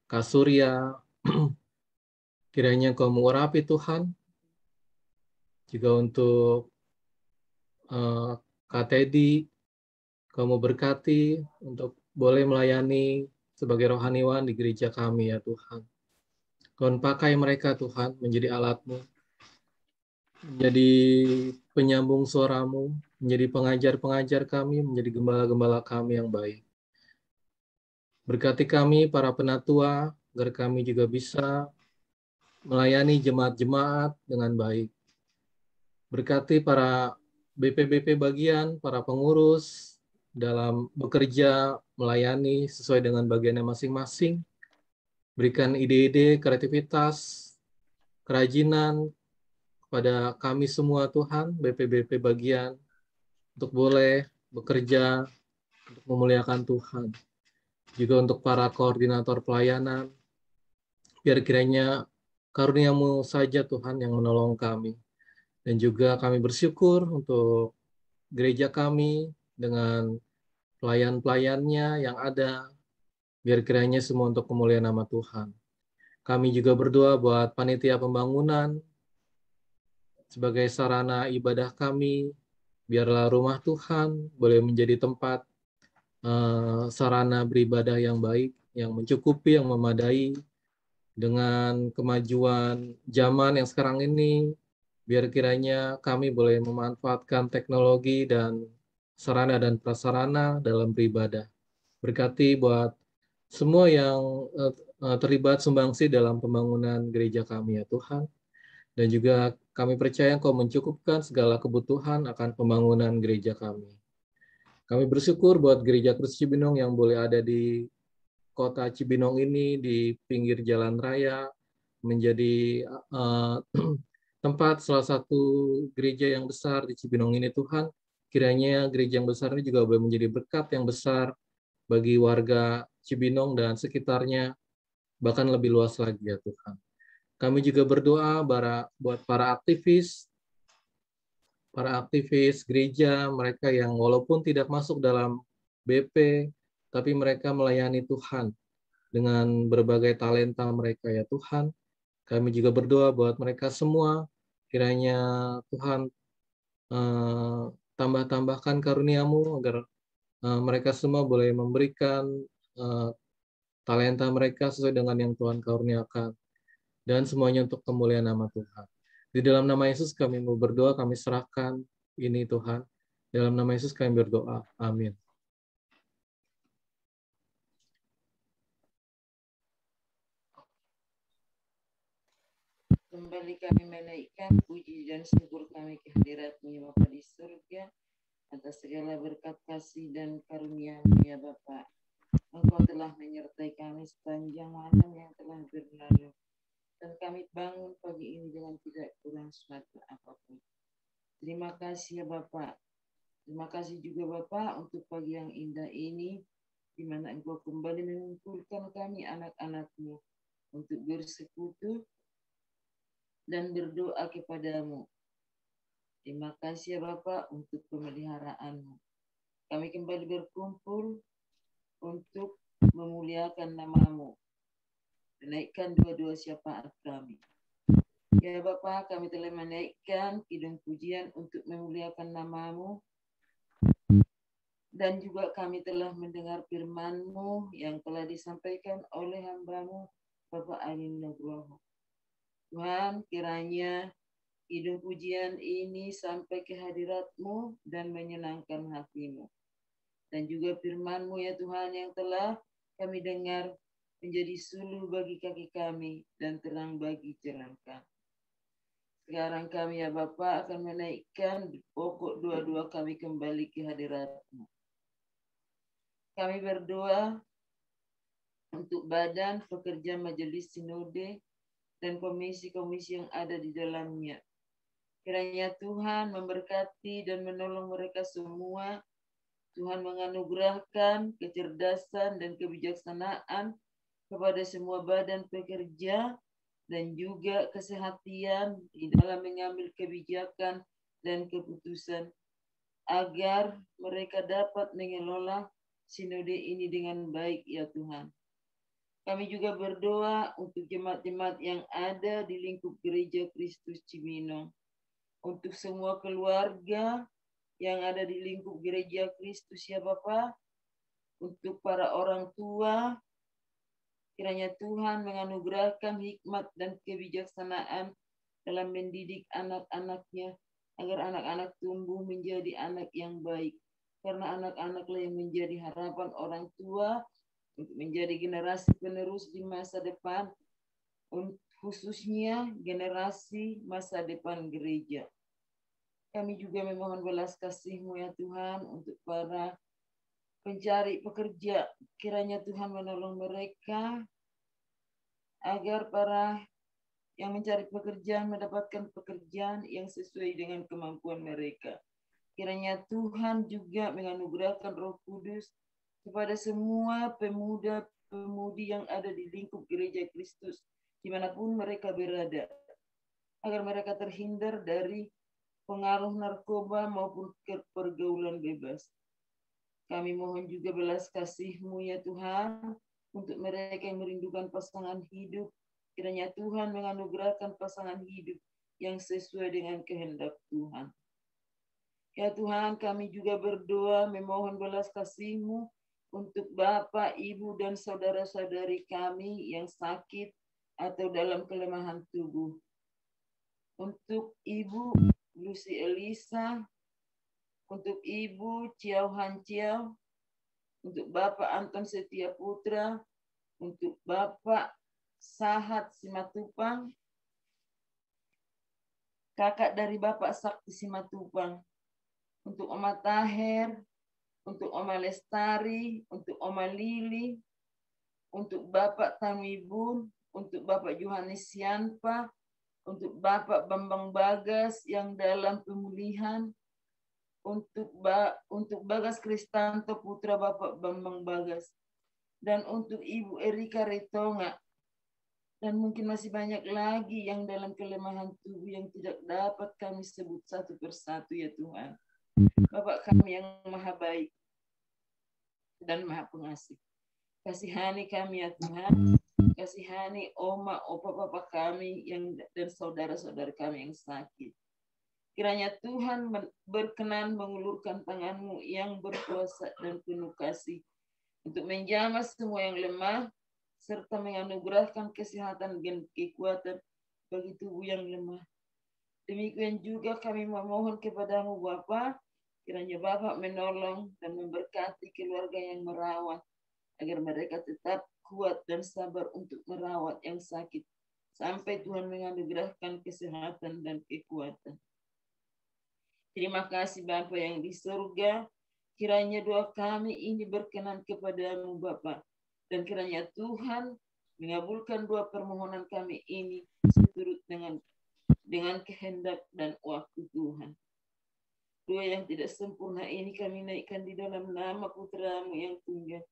Kak Surya, kiranya Kau mengurapi Tuhan. Juga untuk Kak Teddy, Kau mau berkati untuk boleh melayani sebagai rohaniwan di gereja kami ya Tuhan. Tuhan pakai mereka Tuhan menjadi alat-Mu, menjadi penyambung suara-Mu, menjadi pengajar-pengajar kami, menjadi gembala-gembala kami yang baik. Berkati kami para penatua, agar kami juga bisa melayani jemaat-jemaat dengan baik. Berkati para BP-BP bagian, para pengurus dalam bekerja melayani sesuai dengan bagiannya masing-masing. Berikan ide-ide, kreativitas, kerajinan kepada kami semua Tuhan, BP-BP bagian, untuk boleh bekerja untuk memuliakan Tuhan. Juga untuk para koordinator pelayanan, biar kiranya karunia-Mu saja Tuhan yang menolong kami. Dan juga kami bersyukur untuk gereja kami dengan pelayan-pelayannya yang ada, biar kiranya semua untuk kemuliaan nama Tuhan. Kami juga berdoa buat panitia pembangunan sebagai sarana ibadah kami. Biarlah rumah Tuhan boleh menjadi tempat sarana beribadah yang baik, yang mencukupi, yang memadai. Dengan kemajuan zaman yang sekarang ini, biar kiranya kami boleh memanfaatkan teknologi dan sarana dan prasarana dalam beribadah. Berkati buat semua yang terlibat sumbangsi dalam pembangunan gereja kami ya Tuhan. Dan juga kami percaya Engkau mencukupkan segala kebutuhan akan pembangunan gereja kami. Kami bersyukur buat gereja Kristus Cibinong yang boleh ada di kota Cibinong ini, di pinggir jalan raya, menjadi tempat salah satu gereja yang besar di Cibinong ini Tuhan. Kiranya gereja yang besar ini juga boleh menjadi berkat yang besar bagi warga Cibinong dan sekitarnya, bahkan lebih luas lagi ya Tuhan. Kami juga berdoa buat para aktivis gereja, mereka yang walaupun tidak masuk dalam BP, tapi mereka melayani Tuhan dengan berbagai talenta mereka ya Tuhan. Kami juga berdoa buat mereka semua, kiranya Tuhan tambah-tambahkan karunia-Mu agar mereka semua boleh memberikan talenta mereka sesuai dengan yang Tuhan karuniakan. Dan semuanya untuk kemuliaan nama Tuhan. Di dalam nama Yesus kami mau berdoa, kami serahkan ini Tuhan. Dalam nama Yesus kami berdoa. Amin. Kembali kami menaikkan puji dan syukur kami kehadirat-Mu ya Bapa di surga, atas segala berkat kasih dan karunia-Mu ya Bapa. Engkau telah menyertai kami sepanjang malam yang telah berlalu, dan kami bangun pagi ini dengan tidak kurang suatu apapun. Terima kasih ya Bapa. Terima kasih juga Bapa untuk pagi yang indah ini, di mana Engkau kembali mengumpulkan kami anak-anak-Mu untuk bersekutu dan berdoa kepadamu. Terima kasih ya Bapa untuk pemeliharaan-Mu. Kami kembali berkumpul untuk memuliakan nama-Mu, menaikkan dua-dua syafaat kami. Ya Bapa, kami telah menaikkan kidung pujian untuk memuliakan nama-Mu, dan juga kami telah mendengar firman-Mu yang telah disampaikan oleh hamba-Mu, Bapak Alin Nugroho. Tuhan, kiranya kidung pujian ini sampai ke hadirat-Mu dan menyenangkan hati-Mu. Dan juga firman-Mu ya Tuhan yang telah kami dengar menjadi suluh bagi kaki kami dan terang bagi jalan kami. Sekarang kami ya Bapa akan menaikkan pokok dua-dua kami kembali ke hadirat-Mu. Kami berdoa untuk badan pekerja majelis sinode dan komisi-komisi yang ada di dalamnya. Kiranya Tuhan memberkati dan menolong mereka semua. Tuhan menganugerahkan kecerdasan dan kebijaksanaan kepada semua badan pekerja dan juga kesehatan di dalam mengambil kebijakan dan keputusan agar mereka dapat mengelola sinode ini dengan baik ya Tuhan. Kami juga berdoa untuk jemaat-jemaat yang ada di lingkup gereja Kristus Cibinong. Untuk semua keluarga yang ada di lingkup gereja Kristus ya Bapa. Untuk para orang tua, kiranya Tuhan menganugerahkan hikmat dan kebijaksanaan dalam mendidik anak-anaknya, agar anak-anak tumbuh menjadi anak yang baik. Karena anak-anaklah yang menjadi harapan orang tua, untuk menjadi generasi penerus di masa depan, khususnya generasi masa depan gereja. Kami juga memohon belas kasih-Mu ya Tuhan untuk para pencari pekerja. Kiranya Tuhan menolong mereka agar para yang mencari pekerjaan mendapatkan pekerjaan yang sesuai dengan kemampuan mereka. Kiranya Tuhan juga menganugerahkan Roh Kudus kepada semua pemuda-pemudi yang ada di lingkup gereja Kristus, dimanapun mereka berada, agar mereka terhindar dari pengaruh narkoba maupun pergaulan bebas. Kami mohon juga belas kasih-Mu ya Tuhan, untuk mereka yang merindukan pasangan hidup, Kiranya Tuhan menganugerahkan pasangan hidup yang sesuai dengan kehendak Tuhan. Ya Tuhan, kami juga berdoa memohon belas kasih-Mu untuk Bapak, Ibu, dan saudara-saudari kami yang sakit atau dalam kelemahan tubuh. Untuk Ibu Lucy Elisa, untuk Ibu Ciao Han Ciao, untuk Bapak Anton Setia Putra, untuk Bapak Sahat Simatupang, kakak dari Bapak Sakti Simatupang, untuk Oma Taher, untuk Oma Lestari, untuk Oma Lili, untuk Bapak Tamibun, untuk Bapak Yohanes Sianpa, untuk Bapak Bambang Bagas yang dalam pemulihan, untuk Bagas Kristanto putra Bapak Bambang Bagas, dan untuk Ibu Erika Ritonga, dan mungkin masih banyak lagi yang dalam kelemahan tubuh yang tidak dapat kami sebut satu persatu ya Tuhan. Bapak kami yang maha baik dan maha pengasih, kasihani kami ya Tuhan, kasihani oma, opa, papa kami yang dan saudara-saudara kami yang sakit. Kiranya Tuhan berkenan mengulurkan tangan-Mu yang berkuasa dan penuh kasih untuk menjamah semua yang lemah, serta menganugerahkan kesehatan dan kekuatan bagi tubuh yang lemah. Demikian juga kami memohon kepada-Mu Bapa, kiranya Bapak menolong dan memberkati keluarga yang merawat, agar mereka tetap kuat dan sabar untuk merawat yang sakit, sampai Tuhan menganugerahkan kesehatan dan kekuatan. Terima kasih Bapa yang di surga, kiranya doa kami ini berkenan kepada-Mu Bapa, dan kiranya Tuhan mengabulkan doa permohonan kami ini seturut dengan kehendak dan waktu Tuhan. Doa yang tidak sempurna ini kami naikkan di dalam nama Putra-Mu yang tunggal,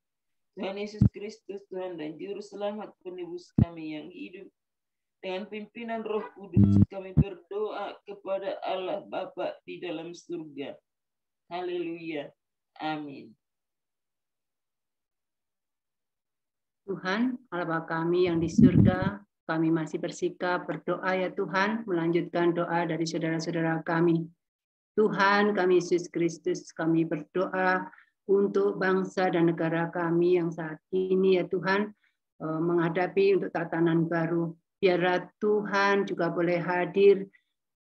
Tuhan Yesus Kristus, Tuhan dan Juru Selamat penebus kami yang hidup. Dengan pimpinan Roh Kudus kami berdoa kepada Allah Bapa di dalam surga. Haleluya. Amin. Tuhan, Allah Bapa kami yang di surga, kami masih bersikap berdoa ya Tuhan, melanjutkan doa dari saudara-saudara kami. Tuhan, kami Yesus Kristus, kami berdoa untuk bangsa dan negara kami yang saat ini ya Tuhan, menghadapi untuk tatanan baru. Biarlah Tuhan juga boleh hadir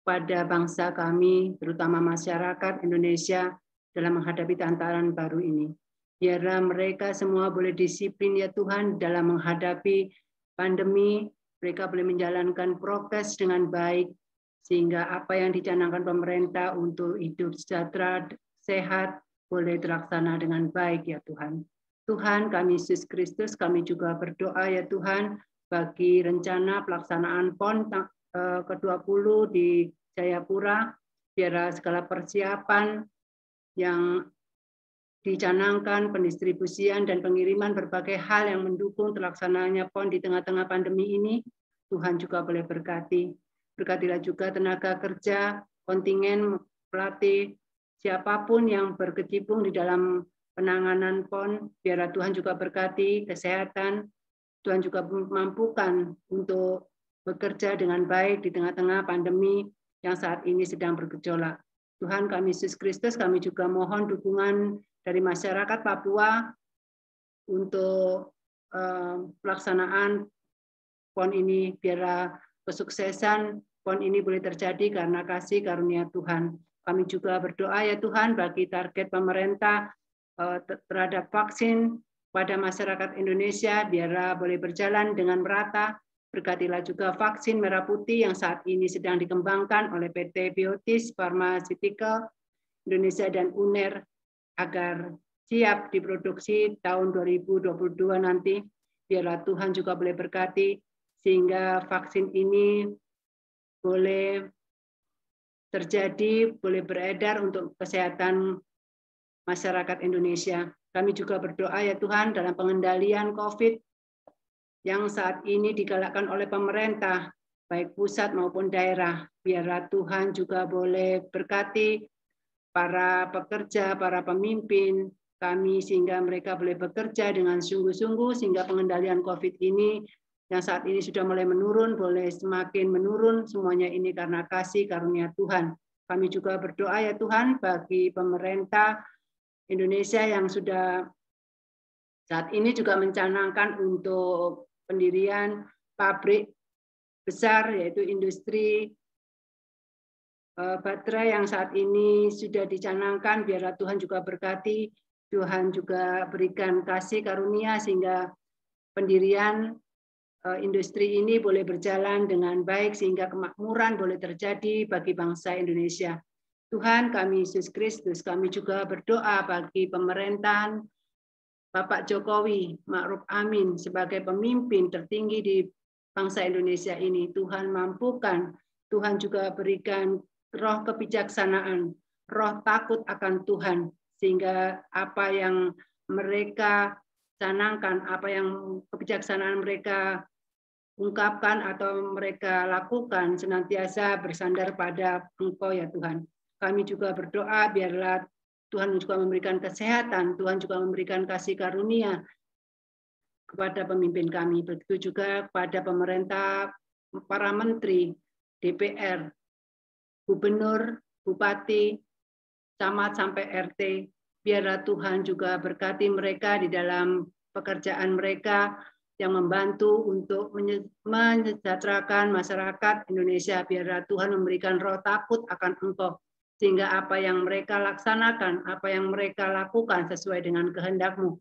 pada bangsa kami, terutama masyarakat Indonesia dalam menghadapi tantangan baru ini. Biarlah mereka semua boleh disiplin ya Tuhan dalam menghadapi pandemi, mereka boleh menjalankan prokes dengan baik, sehingga apa yang dicanangkan pemerintah untuk hidup sejahtera, sehat, boleh terlaksana dengan baik ya Tuhan. Tuhan, kami Yesus Kristus, kami juga berdoa ya Tuhan, bagi rencana pelaksanaan PON ke-20 di Jayapura, biarlah segala persiapan yang dicanangkan, pendistribusian dan pengiriman berbagai hal yang mendukung terlaksananya PON di tengah-tengah pandemi ini, Tuhan juga boleh berkati. Berkatilah juga tenaga kerja, kontingen, pelatih, siapapun yang berkecimpung di dalam penanganan PON, biarlah Tuhan juga berkati kesehatan, Tuhan juga mampukan untuk bekerja dengan baik di tengah-tengah pandemi yang saat ini sedang bergejolak. Tuhan, kami Yesus Kristus, kami juga mohon dukungan dari masyarakat Papua untuk pelaksanaan PON ini. Biarlah kesuksesan PON ini boleh terjadi karena kasih karunia Tuhan. Kami juga berdoa ya Tuhan bagi target pemerintah terhadap vaksin pada masyarakat Indonesia, biarlah boleh berjalan dengan merata. Berkatilah juga vaksin merah putih yang saat ini sedang dikembangkan oleh PT Biotis Pharmaceutical Indonesia dan UNER agar siap diproduksi tahun 2022 nanti. Biarlah Tuhan juga boleh berkati sehingga vaksin ini boleh terjadi, boleh beredar untuk kesehatan masyarakat Indonesia. Kami juga berdoa ya Tuhan dalam pengendalian COVID yang saat ini digalakkan oleh pemerintah, baik pusat maupun daerah. Biarlah Tuhan juga boleh berkati para pekerja, para pemimpin kami, sehingga mereka boleh bekerja dengan sungguh-sungguh, sehingga pengendalian COVID ini yang saat ini sudah mulai menurun, boleh semakin menurun. Semuanya ini karena kasih karunia Tuhan. Kami juga berdoa ya Tuhan bagi pemerintah Indonesia yang sudah saat ini juga mencanangkan untuk pendirian pabrik besar, yaitu industri baterai yang saat ini sudah dicanangkan. Biarlah Tuhan juga berkati, Tuhan juga berikan kasih karunia sehingga pendirian industri ini boleh berjalan dengan baik sehingga kemakmuran boleh terjadi bagi bangsa Indonesia. Tuhan kami Yesus Kristus, kami juga berdoa bagi pemerintahan Bapak Jokowi Ma'ruf Amin sebagai pemimpin tertinggi di bangsa Indonesia ini. Tuhan mampukan, Tuhan juga berikan roh kebijaksanaan, roh takut akan Tuhan, sehingga apa yang mereka canangkan, apa yang kebijaksanaan mereka ungkapkan atau mereka lakukan senantiasa bersandar pada Engkau ya Tuhan. Kami juga berdoa biarlah Tuhan juga memberikan kesehatan, Tuhan juga memberikan kasih karunia kepada pemimpin kami. Begitu juga kepada pemerintah, para menteri, DPR, gubernur, bupati, camat sampai RT. Biarlah Tuhan juga berkati mereka di dalam pekerjaan mereka yang membantu untuk menyejahterakan masyarakat Indonesia. Biarlah Tuhan memberikan roh takut akan Engkau, sehingga apa yang mereka laksanakan, apa yang mereka lakukan sesuai dengan kehendak-Mu.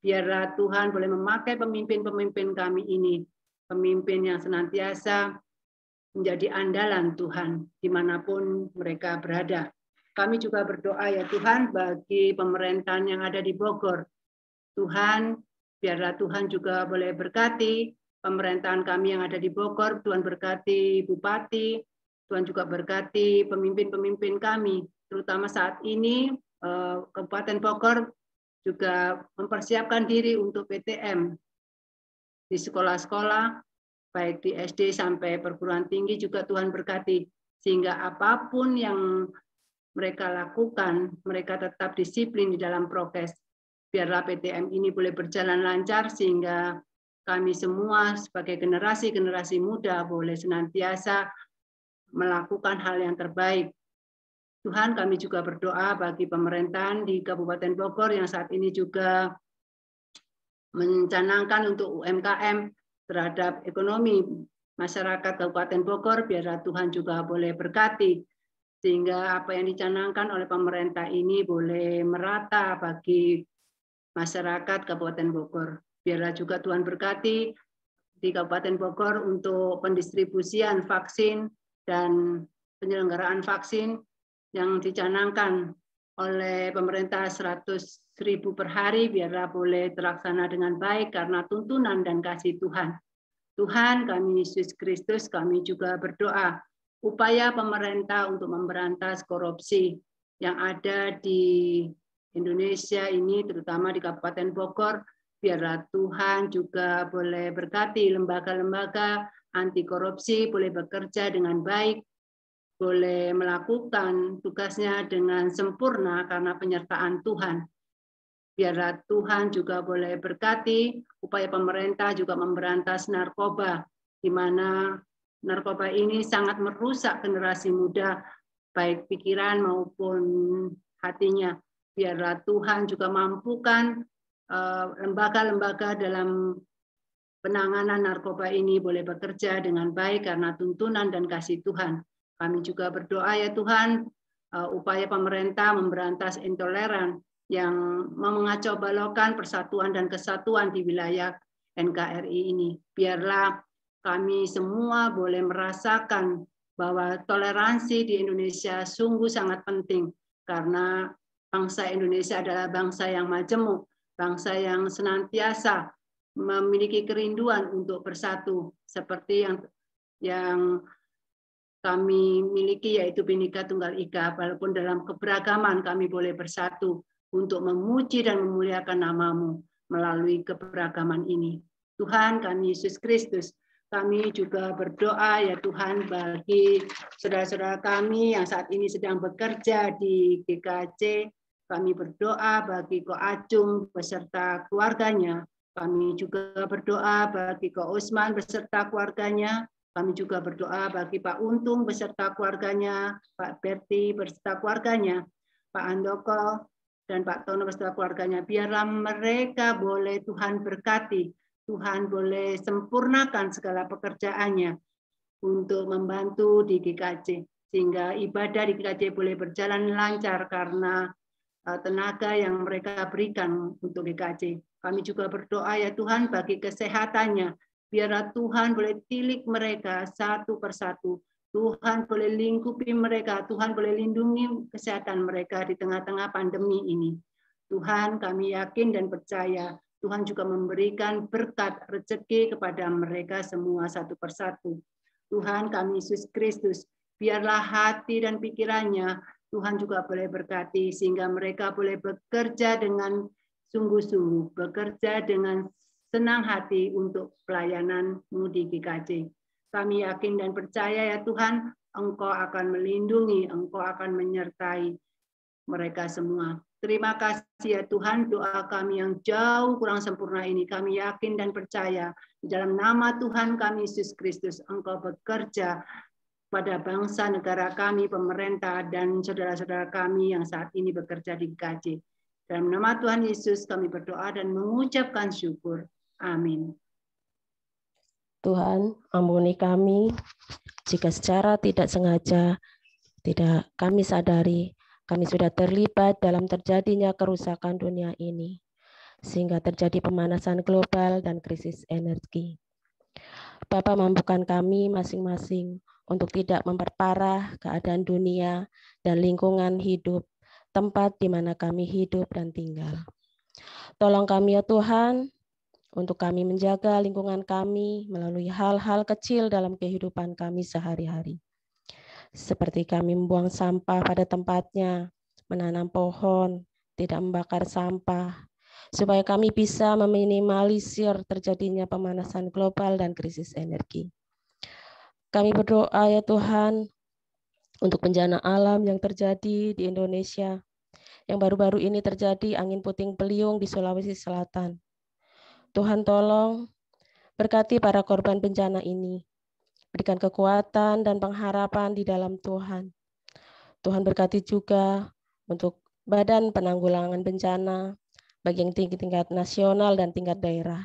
Biarlah Tuhan boleh memakai pemimpin-pemimpin kami ini, pemimpin yang senantiasa menjadi andalan Tuhan dimanapun mereka berada. Kami juga berdoa ya Tuhan bagi pemerintahan yang ada di Bogor. Tuhan, biarlah Tuhan juga boleh berkati pemerintahan kami yang ada di Bogor. Tuhan berkati bupati, Tuhan juga berkati pemimpin-pemimpin kami, terutama saat ini Kabupaten Bogor juga mempersiapkan diri untuk PTM di sekolah-sekolah, baik di SD sampai perguruan tinggi juga Tuhan berkati, sehingga apapun yang mereka lakukan, mereka tetap disiplin di dalam prokes. Biarlah PTM ini boleh berjalan lancar sehingga kami semua sebagai generasi-generasi muda boleh senantiasa melakukan hal yang terbaik. Tuhan, kami juga berdoa bagi pemerintahan di Kabupaten Bogor yang saat ini juga mencanangkan untuk UMKM terhadap ekonomi masyarakat Kabupaten Bogor. Biarlah Tuhan juga boleh berkati, sehingga apa yang dicanangkan oleh pemerintah ini boleh merata bagi masyarakat Kabupaten Bogor. Biarlah juga Tuhan berkati di Kabupaten Bogor untuk pendistribusian vaksin dan penyelenggaraan vaksin yang dicanangkan oleh pemerintah 100.000 per hari, biarlah boleh terlaksana dengan baik karena tuntunan dan kasih Tuhan. Tuhan, kami Yesus Kristus, kami juga berdoa upaya pemerintah untuk memberantas korupsi yang ada di Indonesia ini, terutama di Kabupaten Bogor. Biarlah Tuhan juga boleh berkati lembaga-lembaga anti korupsi, boleh bekerja dengan baik, boleh melakukan tugasnya dengan sempurna karena penyertaan Tuhan. Biarlah Tuhan juga boleh berkati upaya pemerintah juga memberantas narkoba, di mana narkoba ini sangat merusak generasi muda, baik pikiran maupun hatinya. Biarlah Tuhan juga mampukan lembaga-lembaga dalam penanganan narkoba ini boleh bekerja dengan baik karena tuntunan dan kasih Tuhan. Kami juga berdoa ya Tuhan, upaya pemerintah memberantas intoleran yang mengacaubalaukan persatuan dan kesatuan di wilayah NKRI ini. Biarlah kami semua boleh merasakan bahwa toleransi di Indonesia sungguh sangat penting karena bangsa Indonesia adalah bangsa yang majemuk, bangsa yang senantiasa memiliki kerinduan untuk bersatu seperti yang kami miliki, yaitu Bhinneka Tunggal Ika. Walaupun dalam keberagaman kami boleh bersatu untuk memuji dan memuliakan nama-Mu melalui keberagaman ini. Tuhan, kami Yesus Kristus, kami juga berdoa ya Tuhan bagi saudara-saudara kami yang saat ini sedang bekerja di GKJ. Kami berdoa bagi Ko Acung beserta keluarganya. Kami juga berdoa bagi Ko Usman beserta keluarganya. Kami juga berdoa bagi Pak Untung beserta keluarganya, Pak Berti beserta keluarganya, Pak Andoko dan Pak Tono beserta keluarganya. Biarlah mereka boleh Tuhan berkati, Tuhan boleh sempurnakan segala pekerjaannya untuk membantu di GKJ. Sehingga ibadah di GKJ boleh berjalan lancar karena tenaga yang mereka berikan untuk GKJ. Kami juga berdoa ya Tuhan bagi kesehatannya. Biarlah Tuhan boleh tilik mereka satu persatu. Tuhan boleh lingkupi mereka. Tuhan boleh lindungi kesehatan mereka di tengah-tengah pandemi ini. Tuhan, kami yakin dan percaya Tuhan juga memberikan berkat rezeki kepada mereka semua satu persatu. Tuhan kami Yesus Kristus, biarlah hati dan pikirannya Tuhan juga boleh berkati sehingga mereka boleh bekerja dengan sungguh-sungguh, bekerja dengan senang hati untuk pelayanan-Mu di GKJ. Kami yakin dan percaya ya Tuhan, Engkau akan melindungi, Engkau akan menyertai mereka semua. Terima kasih ya Tuhan, doa kami yang jauh kurang sempurna ini kami yakin dan percaya di dalam nama Tuhan kami Yesus Kristus, Engkau bekerja pada bangsa negara kami, pemerintah, dan saudara-saudara kami yang saat ini bekerja di GKJ. Dalam nama Tuhan Yesus kami berdoa dan mengucapkan syukur. Amin. Tuhan, ampuni kami jika secara tidak sengaja, tidak kami sadari, kami sudah terlibat dalam terjadinya kerusakan dunia ini, sehingga terjadi pemanasan global dan krisis energi. Bapa, mampukan kami masing-masing untuk tidak memperparah keadaan dunia dan lingkungan hidup, tempat di mana kami hidup dan tinggal. Tolong kami ya Tuhan, untuk kami menjaga lingkungan kami melalui hal-hal kecil dalam kehidupan kami sehari-hari. Seperti kami membuang sampah pada tempatnya, menanam pohon, tidak membakar sampah, supaya kami bisa meminimalisir terjadinya pemanasan global dan krisis energi. Kami berdoa ya Tuhan untuk bencana alam yang terjadi di Indonesia, yang baru-baru ini terjadi angin puting beliung di Sulawesi Selatan. Tuhan tolong berkati para korban bencana ini, berikan kekuatan dan pengharapan di dalam Tuhan. Tuhan berkati juga untuk Badan Penanggulangan Bencana, bagi yang tingkat nasional dan tingkat daerah,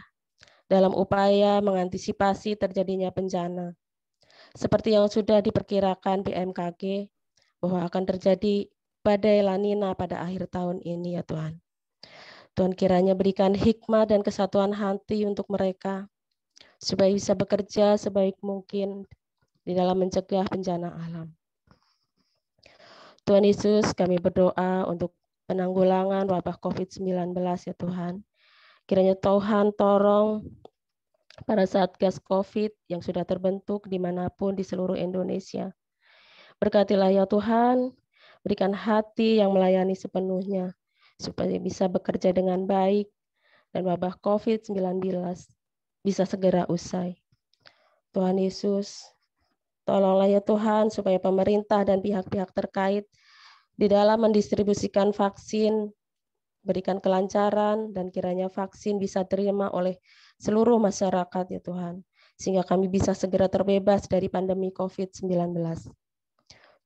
dalam upaya mengantisipasi terjadinya bencana. Seperti yang sudah diperkirakan BMKG, bahwa akan terjadi badai La Nina pada akhir tahun ini ya Tuhan. Tuhan kiranya berikan hikmah dan kesatuan hati untuk mereka, supaya bisa bekerja sebaik mungkin di dalam mencegah bencana alam. Tuhan Yesus, kami berdoa untuk penanggulangan wabah COVID-19 ya Tuhan. Kiranya Tuhan tolong para Satgas COVID yang sudah terbentuk dimanapun di seluruh Indonesia. Berkatilah ya Tuhan, berikan hati yang melayani sepenuhnya, supaya bisa bekerja dengan baik, dan wabah COVID-19 bisa segera usai. Tuhan Yesus, tolonglah ya Tuhan, supaya pemerintah dan pihak-pihak terkait di dalam mendistribusikan vaksin, berikan kelancaran, dan kiranya vaksin bisa terima oleh seluruh masyarakat ya Tuhan, sehingga kami bisa segera terbebas dari pandemi COVID-19.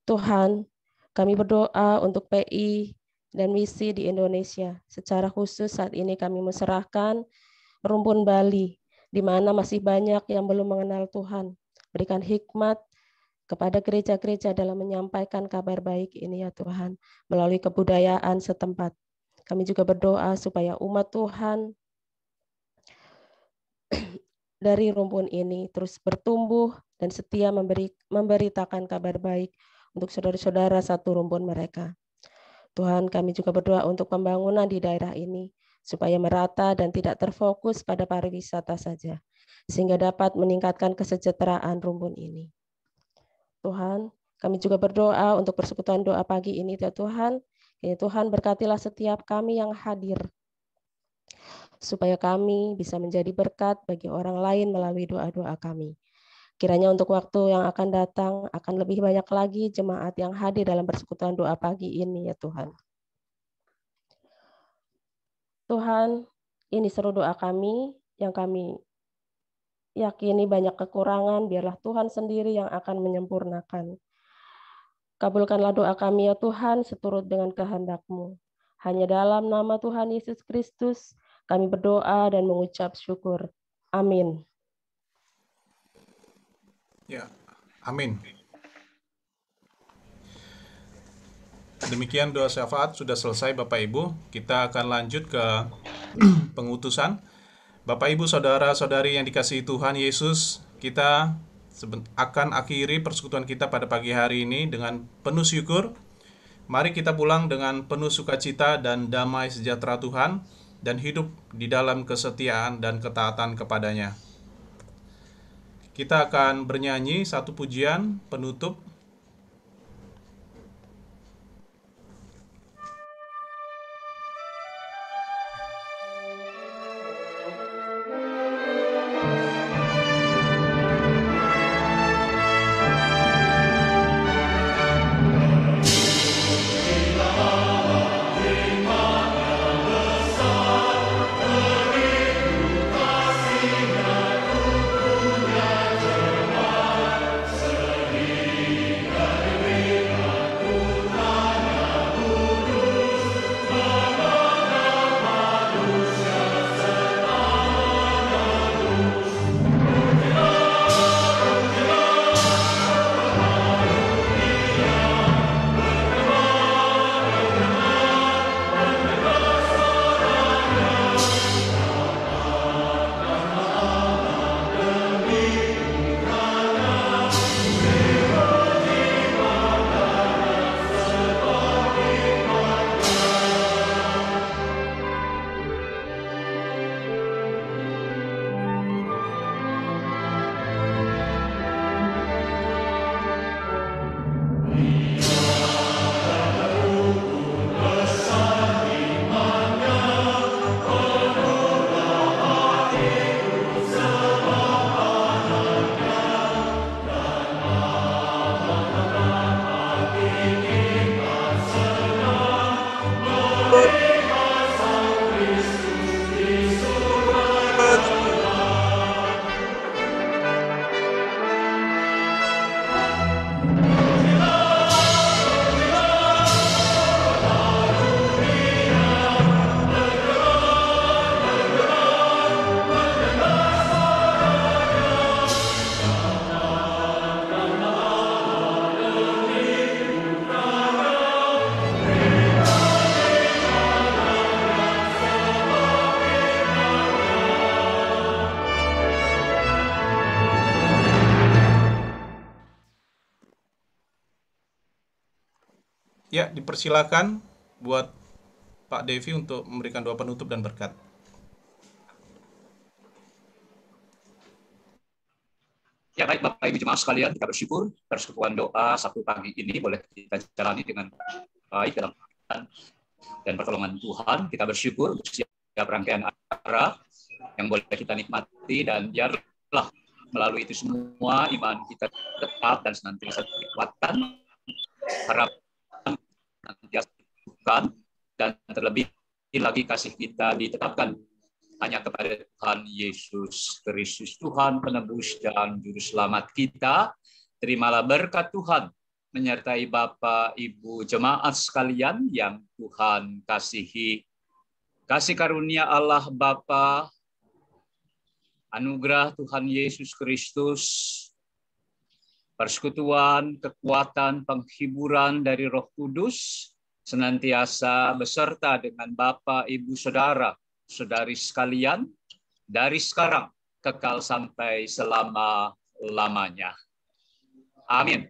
Tuhan, kami berdoa untuk PI dan misi di Indonesia. Secara khusus saat ini kami menyerahkan Rumpun Bali, di mana masih banyak yang belum mengenal Tuhan. Berikan hikmat kepada gereja-gereja dalam menyampaikan kabar baik ini ya Tuhan, melalui kebudayaan setempat. Kami juga berdoa supaya umat Tuhan dari rumpun ini terus bertumbuh dan setia memberitakan kabar baik untuk saudara-saudara satu rumpun mereka. Tuhan, kami juga berdoa untuk pembangunan di daerah ini, supaya merata dan tidak terfokus pada pariwisata saja, sehingga dapat meningkatkan kesejahteraan rumpun ini. Tuhan, kami juga berdoa untuk persekutuan doa pagi ini, ya Tuhan. Ya Tuhan, berkatilah setiap kami yang hadir, supaya kami bisa menjadi berkat bagi orang lain melalui doa-doa kami. Kiranya untuk waktu yang akan datang, akan lebih banyak lagi jemaat yang hadir dalam persekutuan doa pagi ini, ya Tuhan. Tuhan, Ini seru doa kami yang kami yakini banyak kekurangan, biarlah Tuhan sendiri yang akan menyempurnakan. Kabulkanlah doa kami ya Tuhan seturut dengan kehendak-Mu. Hanya dalam nama Tuhan Yesus Kristus kami berdoa dan mengucap syukur. Amin. Ya, amin. Demikian doa syafaat sudah selesai Bapak Ibu. Kita akan lanjut ke pengutusan. Bapak Ibu saudara-saudari yang dikasihi Tuhan Yesus, kita akan akhiri persekutuan kita pada pagi hari ini dengan penuh syukur. Mari kita pulang dengan penuh sukacita dan damai sejahtera Tuhan dan hidup di dalam kesetiaan dan ketaatan kepadanya. Kita akan bernyanyi satu pujian penutup. Ya, dipersilakan buat Pak Devi untuk memberikan doa penutup dan berkat. Ya baik Bapak Ibu jemaat sekalian, kita bersyukur persekutuan doa Sabtu pagi ini boleh kita jalani dengan baik dalam Tuhan dan pertolongan Tuhan. Kita bersyukur untuk setiap rangkaian acara yang boleh kita nikmati, dan biarlah melalui itu semua iman kita tetap dan senantiasa dikuatkan, harapan senantiasa Tuhan, dan terlebih lagi kasih kita ditetapkan hanya kepada Tuhan Yesus Kristus, Tuhan penebus dan juru selamat kita. Terimalah berkat Tuhan menyertai Bapak Ibu jemaat sekalian yang Tuhan kasihi. Kasih karunia Allah Bapa, anugerah Tuhan Yesus Kristus, persekutuan, kekuatan, penghiburan dari Roh Kudus senantiasa beserta dengan Bapak, Ibu, Saudara, saudari sekalian, dari sekarang kekal sampai selama-lamanya. Amin.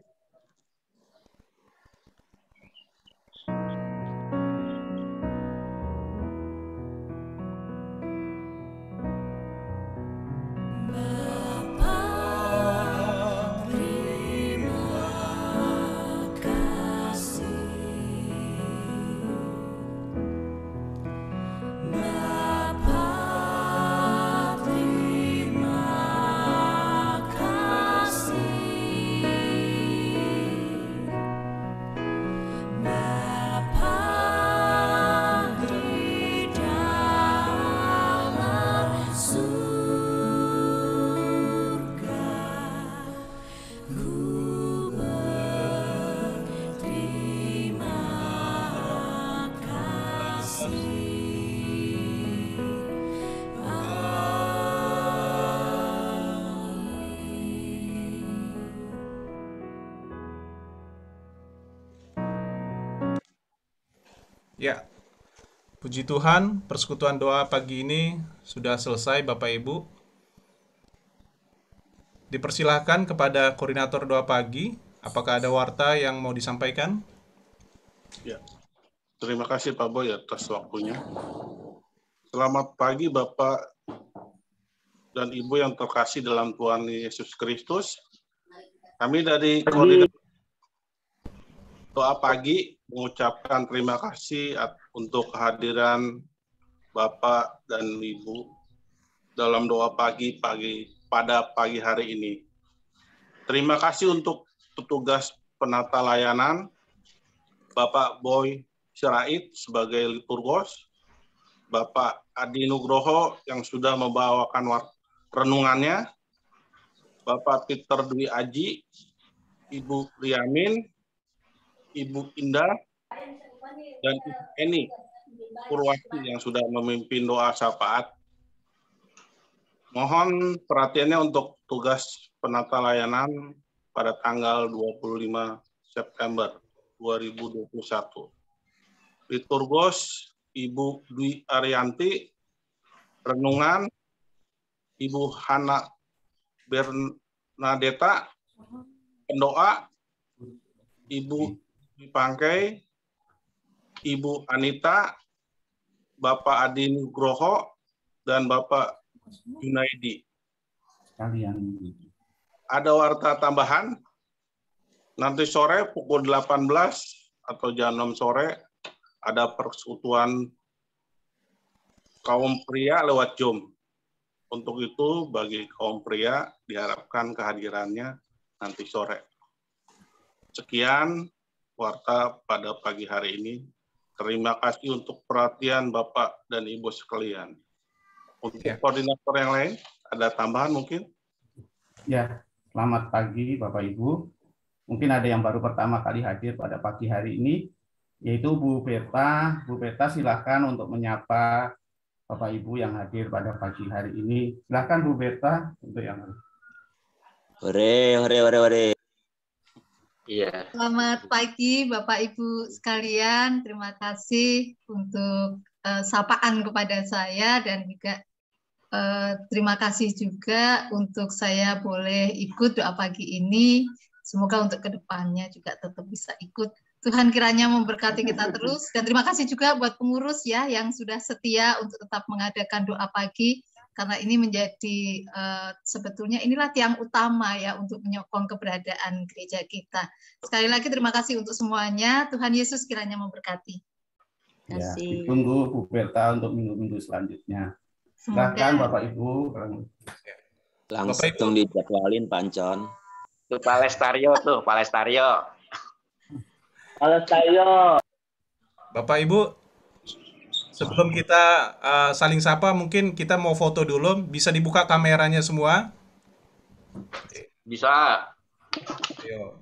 Ya, puji Tuhan, persekutuan doa pagi ini sudah selesai Bapak Ibu. Dipersilahkan kepada koordinator doa pagi, apakah ada warta yang mau disampaikan? Ya, terima kasih Pak Boy atas waktunya. Selamat pagi Bapak dan Ibu yang terkasih dalam Tuhan Yesus Kristus. Kami dari koordinator doa pagi mengucapkan terima kasih untuk kehadiran Bapak dan Ibu dalam doa pagi pada pagi hari ini. Terima kasih untuk petugas penata layanan, Bapak Boy Sirait sebagai liturgos, Bapak Adi Nugroho yang sudah membawakan renungannya, Bapak Peter Dwi Aji, Ibu Riamin, Ibu Indah, dan Ibu Eni Purwati yang sudah memimpin doa syafaat. Mohon perhatiannya untuk tugas penata layanan pada tanggal 25 September 2021. Liturgos Ibu Dwi Arianti, renungan Ibu Hana Bernadetta, pendoa Ibu Pangkai, Ibu Anita, Bapak Adi Nugroho, dan Bapak Junaidi. Ada warta tambahan, nanti sore pukul 18 atau jam 6 sore ada persekutuan kaum pria lewat Zoom. Untuk itu bagi kaum pria diharapkan kehadirannya nanti sore. Sekian warta pada pagi hari ini. Terima kasih untuk perhatian Bapak dan Ibu sekalian. Untuk koordinator yang lain, ada tambahan mungkin? Ya, selamat pagi Bapak Ibu. Mungkin ada yang baru pertama kali hadir pada pagi hari ini, yaitu Bu Beta. Bu Beta silakan untuk menyapa Bapak Ibu yang hadir pada pagi hari ini. Silakan Bu Beta untuk yang lain. Hore. Iya. Selamat pagi Bapak Ibu sekalian. Terima kasih untuk sapaan kepada saya dan juga terima kasih juga untuk saya boleh ikut doa pagi ini. Semoga untuk kedepannya juga tetap bisa ikut. Tuhan kiranya memberkati kita terus. Dan terima kasih juga buat pengurus ya yang sudah setia untuk tetap mengadakan doa pagi. Karena ini menjadi sebetulnya inilah tiang utama ya untuk menyokong keberadaan gereja kita. Sekali lagi terima kasih untuk semuanya. Tuhan Yesus kiranya memberkati. Ya, ditunggu Bu Berta untuk minggu-minggu selanjutnya. Silakan Bapak Ibu. Langsung dijadwalin Pancon. Tuh Palestario. Bapak Ibu, sebelum kita saling sapa, mungkin kita mau foto dulu. Bisa dibuka kameranya semua? Bisa. Ayo.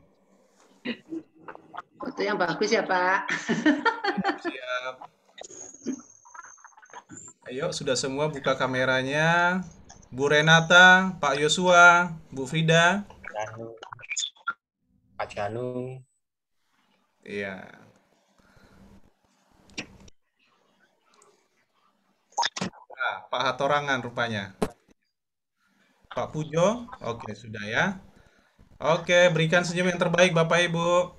Foto yang bagus ya Pak. Siap. Ayo, sudah semua buka kameranya. Bu Renata, Pak Yosua, Bu Frida. Pak Janu. Iya. Nah, Pak Hatorangan rupanya. Pak Pujo, oke sudah ya. Oke, berikan senyum yang terbaik Bapak Ibu.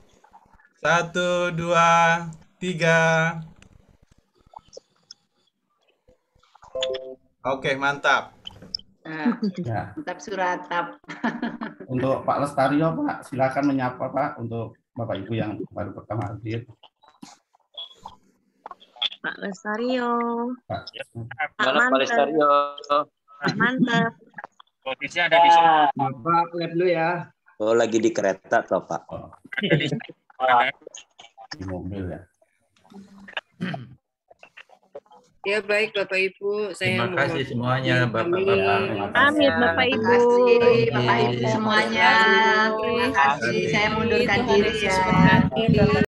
1, 2, 3. Oke, mantap. Ya. Mantap suratap. Untuk Pak Lestario, Pak, silakan menyapa Pak untuk Bapak Ibu yang baru pertama hadir. Pak Lestario. Pak Lestario. Mantap. Posisinya ada di sini. Bapak lihat dulu ya. Oh, lagi di kereta toh Pak. Di mobil ya. Ya baik Bapak Ibu, saya Terima kasih semuanya Bapak-Bapak. Amin Bapak Ibu. Bapak Ibu semuanya. Terima kasih. Saya mundurkan diri ya.